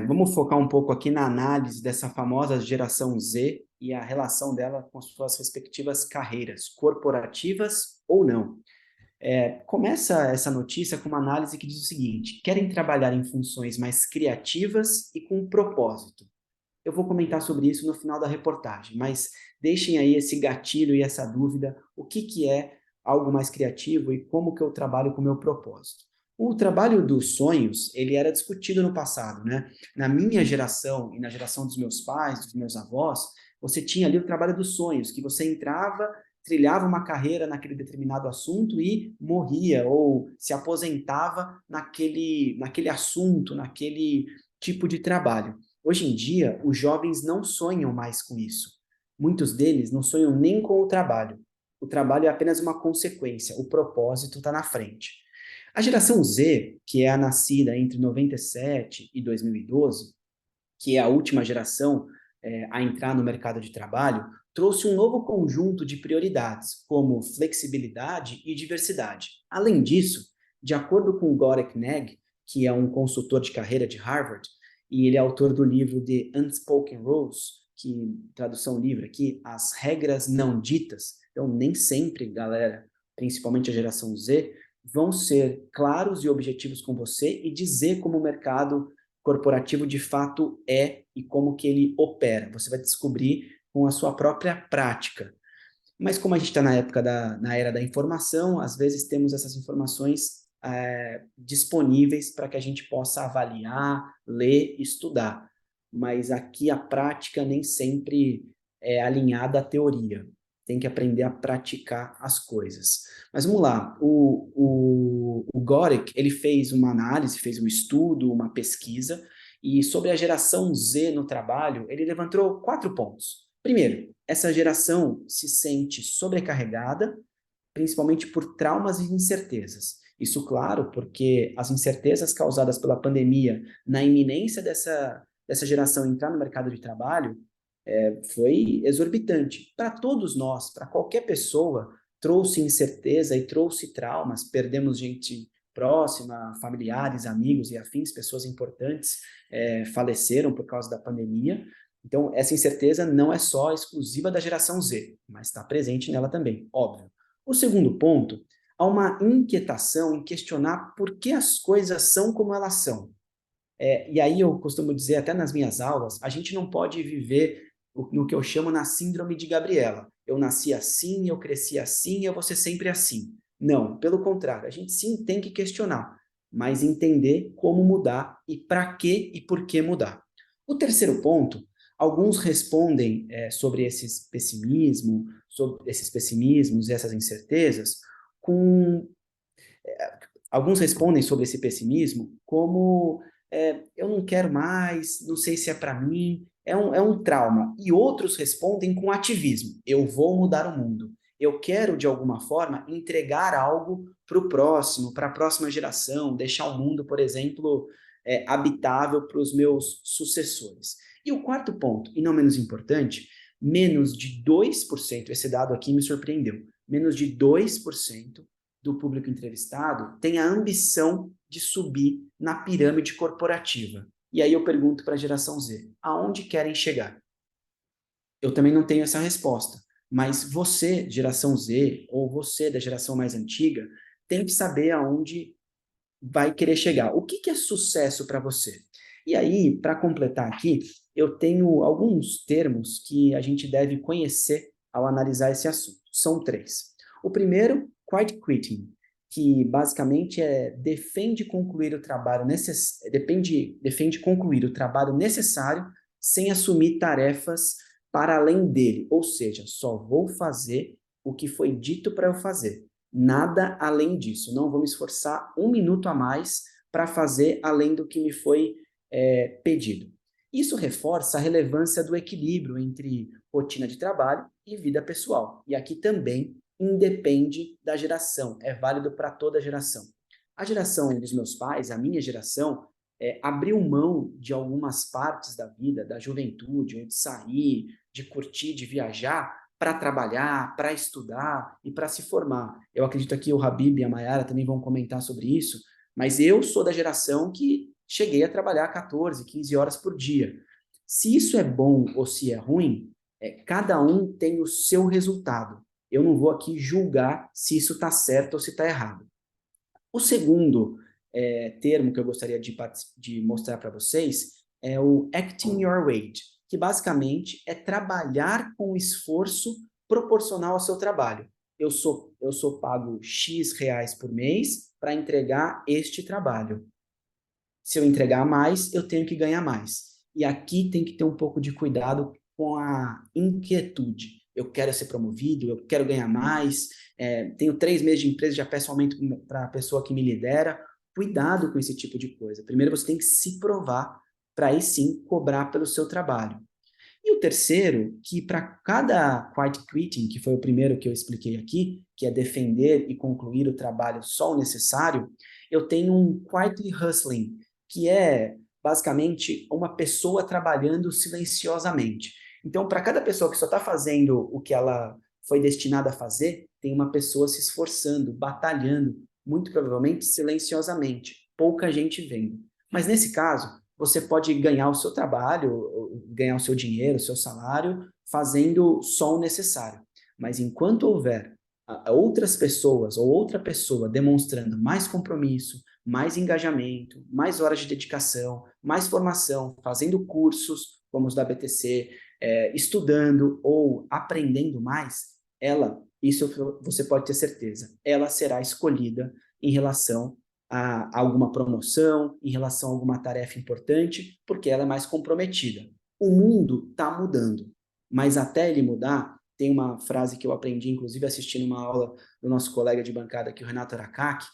vamos focar um pouco aqui na análise dessa famosa geração Z e a relação dela com suas respectivas carreiras, corporativas ou não. Começa essa notícia com uma análise que diz o seguinte: querem trabalhar em funções mais criativas e com propósito. Eu vou comentar sobre isso no final da reportagem, mas deixem aí esse gatilho e essa dúvida, o que é algo mais criativo e como que eu trabalho com o meu propósito. O trabalho dos sonhos, ele era discutido no passado, né? Na minha geração e na geração dos meus pais, dos meus avós, você tinha ali o trabalho dos sonhos, que você entrava, trilhava uma carreira naquele determinado assunto e morria ou se aposentava naquele assunto, naquele tipo de trabalho. Hoje em dia, os jovens não sonham mais com isso. Muitos deles não sonham nem com o trabalho. O trabalho é apenas uma consequência, o propósito está na frente. A geração Z, que é a nascida entre 97 e 2012, que é a última geração a entrar no mercado de trabalho, trouxe um novo conjunto de prioridades, como flexibilidade e diversidade. Além disso, de acordo com Gorek Neg, que é um consultor de carreira de Harvard, e ele é autor do livro The Unspoken Rules, que, tradução livre aqui, as regras não ditas. Então, nem sempre, galera, principalmente a geração Z, vão ser claros e objetivos com você e dizer como o mercado corporativo de fato é e como que ele opera. Você vai descobrir com a sua própria prática. Mas como a gente está na era da informação, às vezes temos essas informações disponíveis para que a gente possa avaliar, ler, estudar. Mas aqui a prática nem sempre é alinhada à teoria. tem que aprender a praticar as coisas. Mas vamos lá, o Gorek, ele fez uma análise, fez um estudo, uma pesquisa, e sobre a geração Z no trabalho, ele levantou 4 pontos. Primeiro, essa geração se sente sobrecarregada, principalmente por traumas e incertezas. Isso, claro, porque as incertezas causadas pela pandemia, na iminência dessa geração entrar no mercado de trabalho, foi exorbitante. Para todos nós, para qualquer pessoa, trouxe incerteza e trouxe traumas. Perdemos gente próxima, familiares, amigos e afins, pessoas importantes faleceram por causa da pandemia. Então, essa incerteza não é só exclusiva da geração Z, mas está presente nela também, óbvio. O segundo ponto, há uma inquietação em questionar por que as coisas são como elas são. E aí eu costumo dizer, até nas minhas aulas, a gente não pode viver no que eu chamo na síndrome de Gabriela. Eu nasci assim, eu cresci assim, eu vou ser sempre assim. Não, pelo contrário, a gente sim tem que questionar, mas entender como mudar e para que e por que mudar. O terceiro ponto, alguns respondem sobre esses pessimismos e essas incertezas com... Alguns respondem sobre esse pessimismo como eu não quero mais, não sei se é para mim, é um trauma. E outros respondem com ativismo, eu vou mudar o mundo. Eu quero, de alguma forma, entregar algo para o próximo, para a próxima geração, deixar o mundo, por exemplo, habitável para os meus sucessores. E o quarto ponto, e não menos importante, menos de 2%, esse dado aqui me surpreendeu, menos de 2% do público entrevistado tem a ambição de subir na pirâmide corporativa. E aí eu pergunto para a geração Z, aonde querem chegar? Eu também não tenho essa resposta, mas você, geração Z, ou você da geração mais antiga, tem que saber aonde vai querer chegar. O que é sucesso para você? E aí, para completar aqui, eu tenho alguns termos que a gente deve conhecer ao analisar esse assunto. São 3. O primeiro, quiet quitting, que basicamente defende concluir o trabalho necessário sem assumir tarefas para além dele. Ou seja, só vou fazer o que foi dito para eu fazer. Nada além disso. Não vou me esforçar 1 minuto a mais para fazer além do que me foi pedido. Isso reforça a relevância do equilíbrio entre rotina de trabalho e vida pessoal. E aqui também independe da geração, é válido para toda geração. A geração dos meus pais, a minha geração, abriu mão de algumas partes da vida, da juventude, de sair, de curtir, de viajar, para trabalhar, para estudar e para se formar. Eu acredito que o Habib e a Mayara também vão comentar sobre isso, mas eu sou da geração que cheguei a trabalhar 14, 15 horas por dia. Se isso é bom ou se é ruim, cada um tem o seu resultado. Eu não vou aqui julgar se isso está certo ou se está errado. O segundo termo que eu gostaria de mostrar para vocês é o acting your wage, que basicamente é trabalhar com esforço proporcional ao seu trabalho. Eu sou pago X reais por mês para entregar este trabalho. Se eu entregar mais, eu tenho que ganhar mais. E aqui tem que ter um pouco de cuidado com a inquietude. Eu quero ser promovido, eu quero ganhar mais, tenho 3 meses de empresa, já peço aumento para a pessoa que me lidera. Cuidado com esse tipo de coisa. Primeiro você tem que se provar para aí sim cobrar pelo seu trabalho. E o terceiro, que para cada quiet quitting, que foi o primeiro que eu expliquei aqui, que é defender e concluir o trabalho só o necessário, eu tenho um quietly hustling, que é basicamente uma pessoa trabalhando silenciosamente. Então, para cada pessoa que só está fazendo o que ela foi destinada a fazer, tem uma pessoa se esforçando, batalhando, muito provavelmente silenciosamente, pouca gente vendo. Mas nesse caso, você pode ganhar o seu trabalho, ganhar o seu dinheiro, o seu salário, fazendo só o necessário. Mas enquanto houver outras pessoas ou outra pessoa demonstrando mais compromisso, mais engajamento, mais horas de dedicação, mais formação, fazendo cursos, como os da BTC, estudando ou aprendendo mais, isso você pode ter certeza, ela será escolhida em relação a alguma promoção, em relação a alguma tarefa importante, porque ela é mais comprometida. O mundo está mudando, mas até ele mudar, tem uma frase que eu aprendi, inclusive assistindo uma aula do nosso colega de bancada aqui, o Renato Aracaki: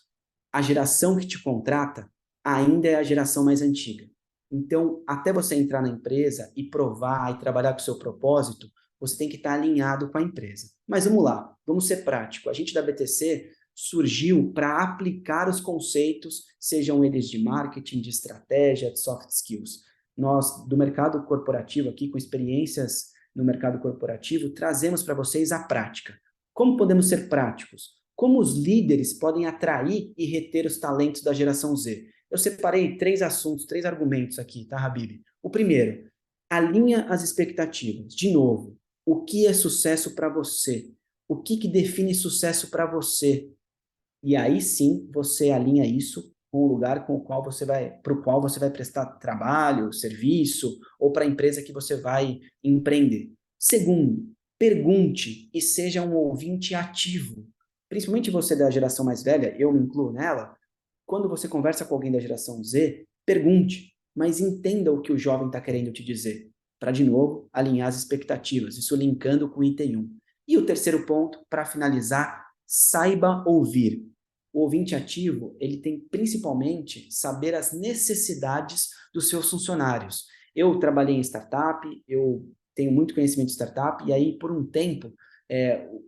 a geração que te contrata ainda é a geração mais antiga. Então, até você entrar na empresa e provar e trabalhar com o seu propósito, você tem que estar alinhado com a empresa. Mas vamos lá, vamos ser prático. A gente da BTC surgiu para aplicar os conceitos, sejam eles de marketing, de estratégia, de soft skills. Nós, do mercado corporativo aqui, com experiências no mercado corporativo, trazemos para vocês a prática. Como podemos ser práticos? Como os líderes podem atrair e reter os talentos da geração Z? Eu separei 3 assuntos, 3 argumentos aqui, tá, Habib? O primeiro, alinha as expectativas. De novo, o que é sucesso para você? O que define sucesso para você? E aí sim, você alinha isso com o lugar com o qual para o qual você vai prestar trabalho, serviço, ou para a empresa que você vai empreender. Segundo, pergunte e seja um ouvinte ativo. Principalmente você da geração mais velha, eu me incluo nela, quando você conversa com alguém da geração Z, pergunte, mas entenda o que o jovem está querendo te dizer, para, de novo, alinhar as expectativas, isso linkando com o item 1. E o terceiro ponto, para finalizar, saiba ouvir. O ouvinte ativo, ele tem principalmente saber as necessidades dos seus funcionários. Eu trabalhei em startup, eu tenho muito conhecimento de startup, e aí, por um tempo,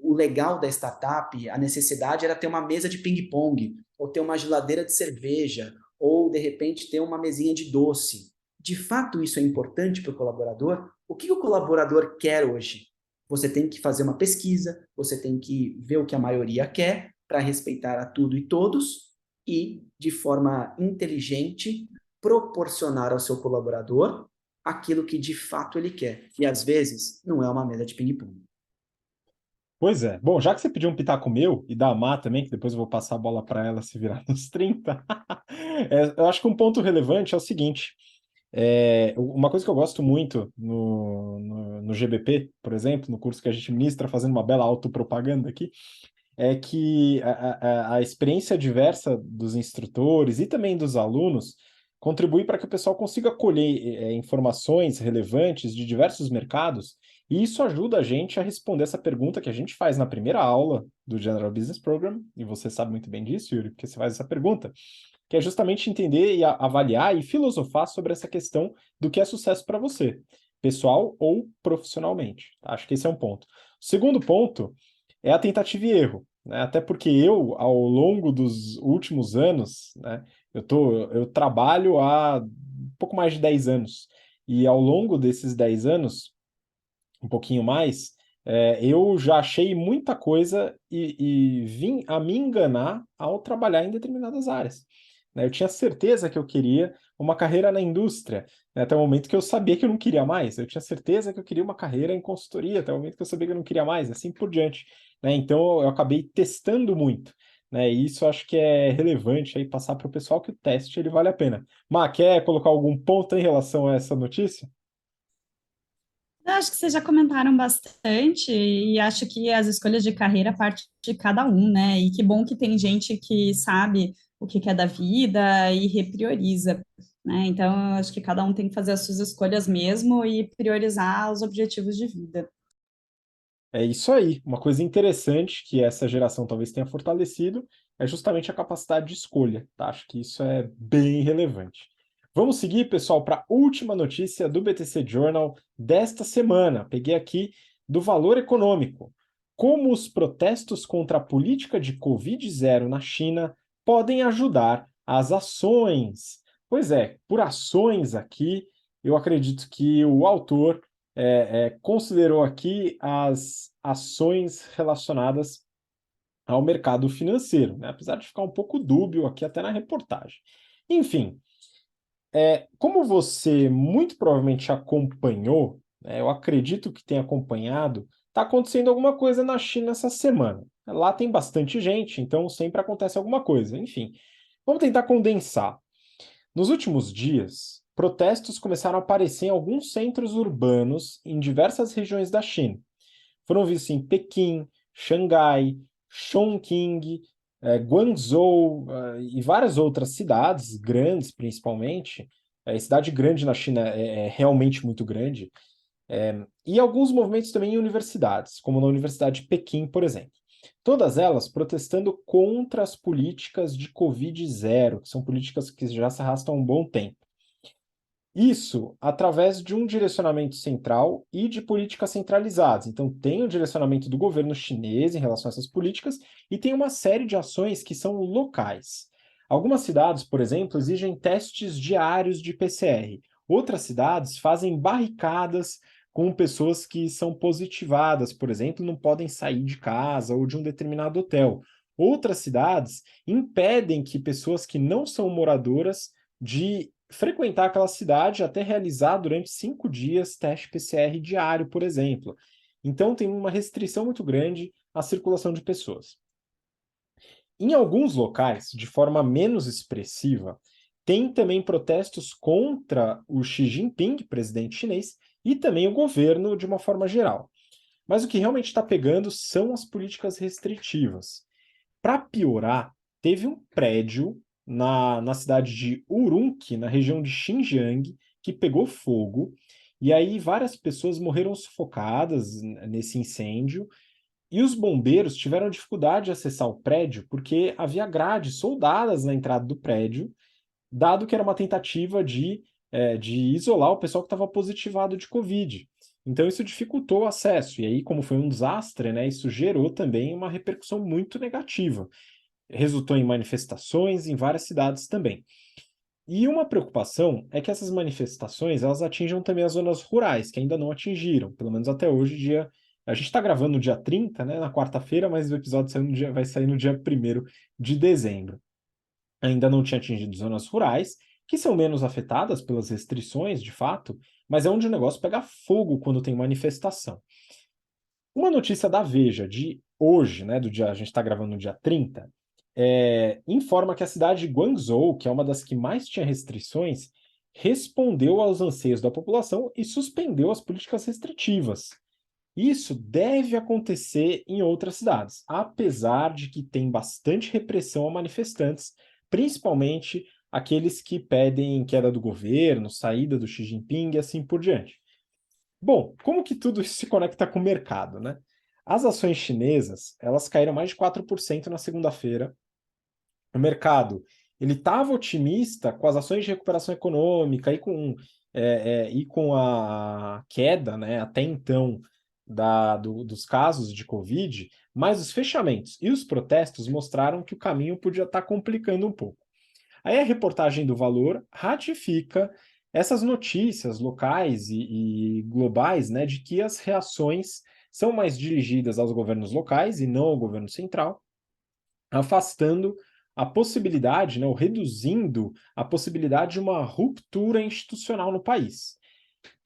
o legal da startup, a necessidade era ter uma mesa de ping-pong, ou ter uma geladeira de cerveja, ou, de repente, ter uma mesinha de doce. De fato, isso é importante para o colaborador? O que o colaborador quer hoje? Você tem que fazer uma pesquisa, você tem que ver o que a maioria quer, para respeitar a tudo e todos, e, de forma inteligente, proporcionar ao seu colaborador aquilo que de fato ele quer. E, às vezes, não é uma mesa de ping-pong. Pois é. Bom, já que você pediu um pitaco meu e da Má também, que depois eu vou passar a bola para ela se virar nos 30, eu acho que um ponto relevante é o seguinte. Uma coisa que eu gosto muito no GBP, por exemplo, no curso que a gente ministra, fazendo uma bela autopropaganda aqui, é que a experiência diversa dos instrutores e também dos alunos contribui para que o pessoal consiga colher informações relevantes de diversos mercados, e isso ajuda a gente a responder essa pergunta que a gente faz na primeira aula do General Business Program, e você sabe muito bem disso, Yuri, porque você faz essa pergunta, que é justamente entender e avaliar e filosofar sobre essa questão do que é sucesso para você, pessoal ou profissionalmente. Tá? Acho que esse é um ponto. O segundo ponto é a tentativa e erro, né? Até porque eu, ao longo dos últimos anos, né, eu trabalho há um pouco mais de 10 anos, e ao longo desses 10 anos, um pouquinho mais, eu já achei muita coisa e vim a me enganar ao trabalhar em determinadas áreas. Né? Eu tinha certeza que eu queria uma carreira na indústria, né? Até o momento que eu sabia que eu não queria mais. Eu tinha certeza que eu queria uma carreira em consultoria, até o momento que eu sabia que eu não queria mais, assim por diante. Né? Então eu acabei testando muito. Né? E isso eu acho que é relevante aí passar para o pessoal que o teste ele vale a pena. Má, quer colocar algum ponto em relação a essa notícia? Eu acho que vocês já comentaram bastante e acho que as escolhas de carreira partem de cada um, né? E que bom que tem gente que sabe o que quer da vida e reprioriza, né? Então, eu acho que cada um tem que fazer as suas escolhas mesmo e priorizar os objetivos de vida. É isso aí. Uma coisa interessante que essa geração talvez tenha fortalecido é justamente a capacidade de escolha, tá? Acho que isso é bem relevante. Vamos seguir, pessoal, para a última notícia do BTC Journal desta semana. Peguei aqui do Valor Econômico. Como os protestos contra a política de Covid-0 na China podem ajudar as ações. Pois é, por ações aqui, eu acredito que o autor considerou aqui as ações relacionadas ao mercado financeiro, né? Apesar de ficar um pouco dúbio aqui até na reportagem. Enfim, como você muito provavelmente acompanhou, né, eu acredito que tenha acompanhado, está acontecendo alguma coisa na China essa semana. Lá tem bastante gente, então sempre acontece alguma coisa. Enfim, vamos tentar condensar. Nos últimos dias, protestos começaram a aparecer em alguns centros urbanos em diversas regiões da China. Foram vistos em Pequim, Xangai, Chongqing, Guangzhou, e várias outras cidades grandes, principalmente. Cidade grande na China é realmente muito grande. E alguns movimentos também em universidades, como na Universidade de Pequim, por exemplo. Todas elas protestando contra as políticas de Covid-0, que são políticas que já se arrastam há um bom tempo. Isso através de um direcionamento central e de políticas centralizadas. Então, tem o direcionamento do governo chinês em relação a essas políticas e tem uma série de ações que são locais. Algumas cidades, por exemplo, exigem testes diários de PCR. Outras cidades fazem barricadas com pessoas que são positivadas, por exemplo, não podem sair de casa ou de um determinado hotel. Outras cidades impedem que pessoas que não são moradoras de frequentar aquela cidade até realizar durante 5 dias teste PCR diário, por exemplo. Então tem uma restrição muito grande à circulação de pessoas. Em alguns locais, de forma menos expressiva, tem também protestos contra o Xi Jinping, presidente chinês, e também o governo de uma forma geral. Mas o que realmente está pegando são as políticas restritivas. Para piorar, teve um prédio na cidade de Urumqi, na região de Xinjiang, que pegou fogo, e aí várias pessoas morreram sufocadas nesse incêndio, e os bombeiros tiveram dificuldade de acessar o prédio porque havia grades soldadas na entrada do prédio, dado que era uma tentativa de isolar o pessoal que estava positivado de Covid. Então isso dificultou o acesso, e aí, como foi um desastre, né, isso gerou também uma repercussão muito negativa. Resultou em manifestações em várias cidades também. E uma preocupação é que essas manifestações elas atinjam também as zonas rurais, que ainda não atingiram, pelo menos até hoje, a gente está gravando no dia 30, né, na quarta-feira, mas o episódio vai sair no dia 1º de dezembro. Ainda não tinha atingido zonas rurais, que são menos afetadas pelas restrições, de fato, mas é onde o negócio pega fogo quando tem manifestação. Uma notícia da Veja de hoje, né, a gente está gravando no dia 30, informa que a cidade de Guangzhou, que é uma das que mais tinha restrições, respondeu aos anseios da população e suspendeu as políticas restritivas. Isso deve acontecer em outras cidades, apesar de que tem bastante repressão a manifestantes, principalmente aqueles que pedem queda do governo, saída do Xi Jinping e assim por diante. Bom, como que tudo isso se conecta com o mercado, né? As ações chinesas, elas caíram mais de 4% na segunda-feira. O mercado, ele estava otimista com as ações de recuperação econômica e com a queda, né, até então, dos casos de Covid, mas os fechamentos e os protestos mostraram que o caminho podia estar complicando um pouco. Aí a reportagem do Valor ratifica essas notícias locais e globais, né, de que as reações são mais dirigidas aos governos locais e não ao governo central, afastando a possibilidade, né, ou reduzindo a possibilidade de uma ruptura institucional no país.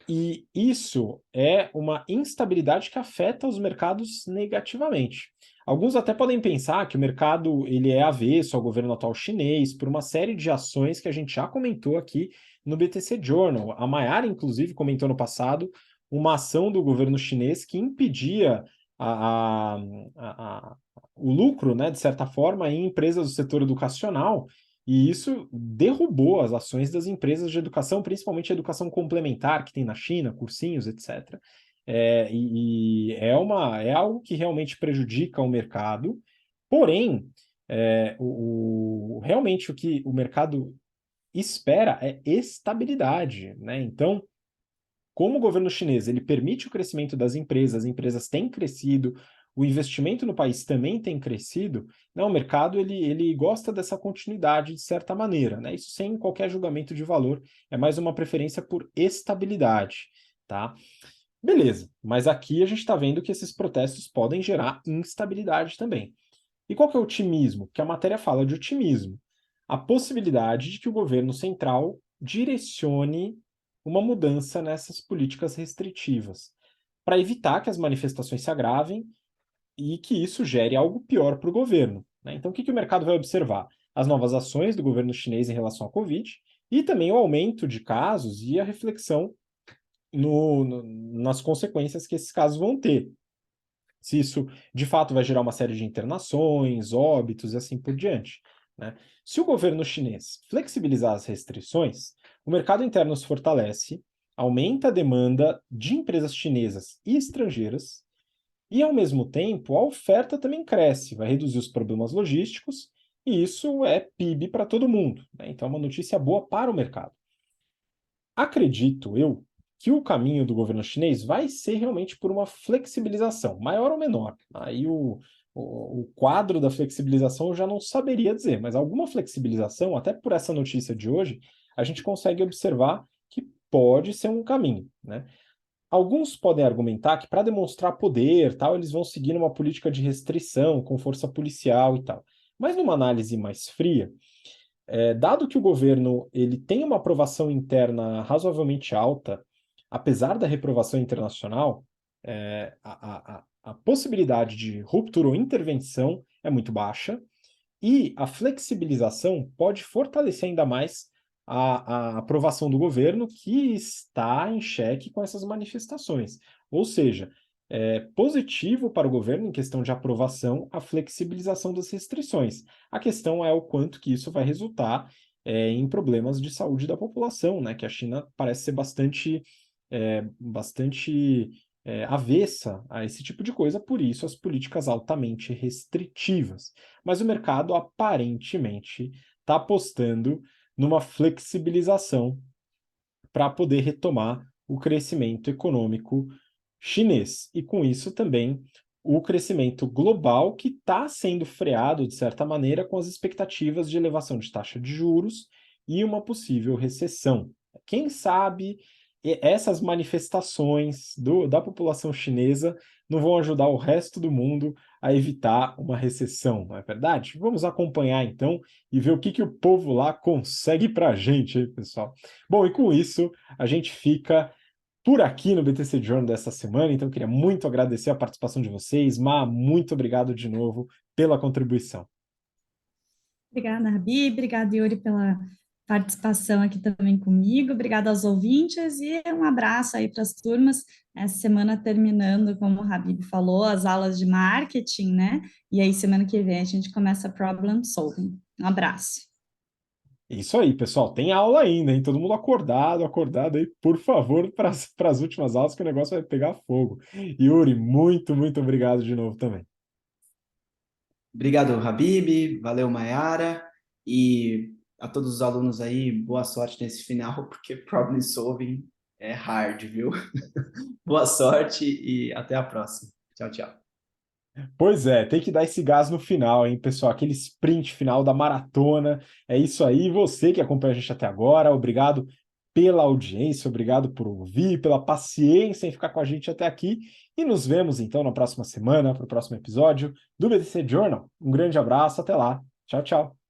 E isso é uma instabilidade que afeta os mercados negativamente. Alguns até podem pensar que o mercado ele é avesso ao governo atual chinês por uma série de ações que a gente já comentou aqui no BTC Journal. A Mayara, inclusive, comentou no passado uma ação do governo chinês que impedia o lucro, né, de certa forma, em empresas do setor educacional, e isso derrubou as ações das empresas de educação, principalmente a educação complementar que tem na China, cursinhos, etc. É algo que realmente prejudica o mercado, porém, realmente o que o mercado espera é estabilidade, né? Então, como o governo chinês ele permite o crescimento das empresas, as empresas têm crescido, o investimento no país também tem crescido, né, o mercado ele gosta dessa continuidade de certa maneira, né? Isso sem qualquer julgamento de valor, é mais uma preferência por estabilidade, tá? Beleza, mas aqui a gente está vendo que esses protestos podem gerar instabilidade também. E qual que é o otimismo? Porque a matéria fala de otimismo. A possibilidade de que o governo central direcione uma mudança nessas políticas restritivas, para evitar que as manifestações se agravem e que isso gere algo pior para o governo, né? Então, o que o mercado vai observar? As novas ações do governo chinês em relação à Covid e também o aumento de casos e a reflexão nas consequências que esses casos vão ter. Se isso, de fato, vai gerar uma série de internações, óbitos e assim por diante, né? Se o governo chinês flexibilizar as restrições, o mercado interno se fortalece, aumenta a demanda de empresas chinesas e estrangeiras, e, ao mesmo tempo, a oferta também cresce, vai reduzir os problemas logísticos, e isso é PIB para todo mundo, né? Então, é uma notícia boa para o mercado. Acredito eu que o caminho do governo chinês vai ser realmente por uma flexibilização, maior ou menor. Aí o quadro da flexibilização eu já não saberia dizer, mas alguma flexibilização, até por essa notícia de hoje, a gente consegue observar que pode ser um caminho, né? Alguns podem argumentar que para demonstrar poder, tal, eles vão seguir uma política de restrição com força policial e tal. Mas numa análise mais fria, dado que o governo ele tem uma aprovação interna razoavelmente alta, apesar da reprovação internacional, a possibilidade de ruptura ou intervenção é muito baixa, e a flexibilização pode fortalecer ainda mais a aprovação do governo, que está em xeque com essas manifestações. Ou seja, é positivo para o governo, em questão de aprovação, a flexibilização das restrições. A questão é o quanto que isso vai resultar em problemas de saúde da população, né? Que a China parece ser bastante avessa a esse tipo de coisa, por isso as políticas altamente restritivas. Mas o mercado aparentemente está apostando numa flexibilização para poder retomar o crescimento econômico chinês. E com isso também o crescimento global que está sendo freado, de certa maneira, com as expectativas de elevação de taxa de juros e uma possível recessão. Quem sabe essas manifestações da população chinesa não vão ajudar o resto do mundo a evitar uma recessão, não é verdade? Vamos acompanhar então e ver o que o povo lá consegue para a gente, hein, pessoal? Bom, e com isso a gente fica por aqui no BTC Journal dessa semana, então queria muito agradecer a participação de vocês. Ma, muito obrigado de novo pela contribuição. Obrigada, Rabi. Obrigada, Yuri, pela participação aqui também comigo. Obrigada aos ouvintes e um abraço aí para as turmas. Essa semana terminando, como o Habib falou, as aulas de marketing, né? E aí, semana que vem, a gente começa Problem Solving. Um abraço. Isso aí, pessoal. Tem aula ainda, hein? Todo mundo acordado aí, por favor, para as últimas aulas, que o negócio vai pegar fogo. Yuri, muito, muito obrigado de novo também. Obrigado, Habib. Valeu, Mayara. E a todos os alunos aí, boa sorte nesse final, porque problem solving é hard, viu? Boa sorte e até a próxima. Tchau, tchau. Pois é, tem que dar esse gás no final, hein, pessoal? Aquele sprint final da maratona. É isso aí. Você que acompanha a gente até agora, obrigado pela audiência, obrigado por ouvir, pela paciência em ficar com a gente até aqui. E nos vemos então na próxima semana, para o próximo episódio do BTC Journal. Um grande abraço, até lá. Tchau, tchau.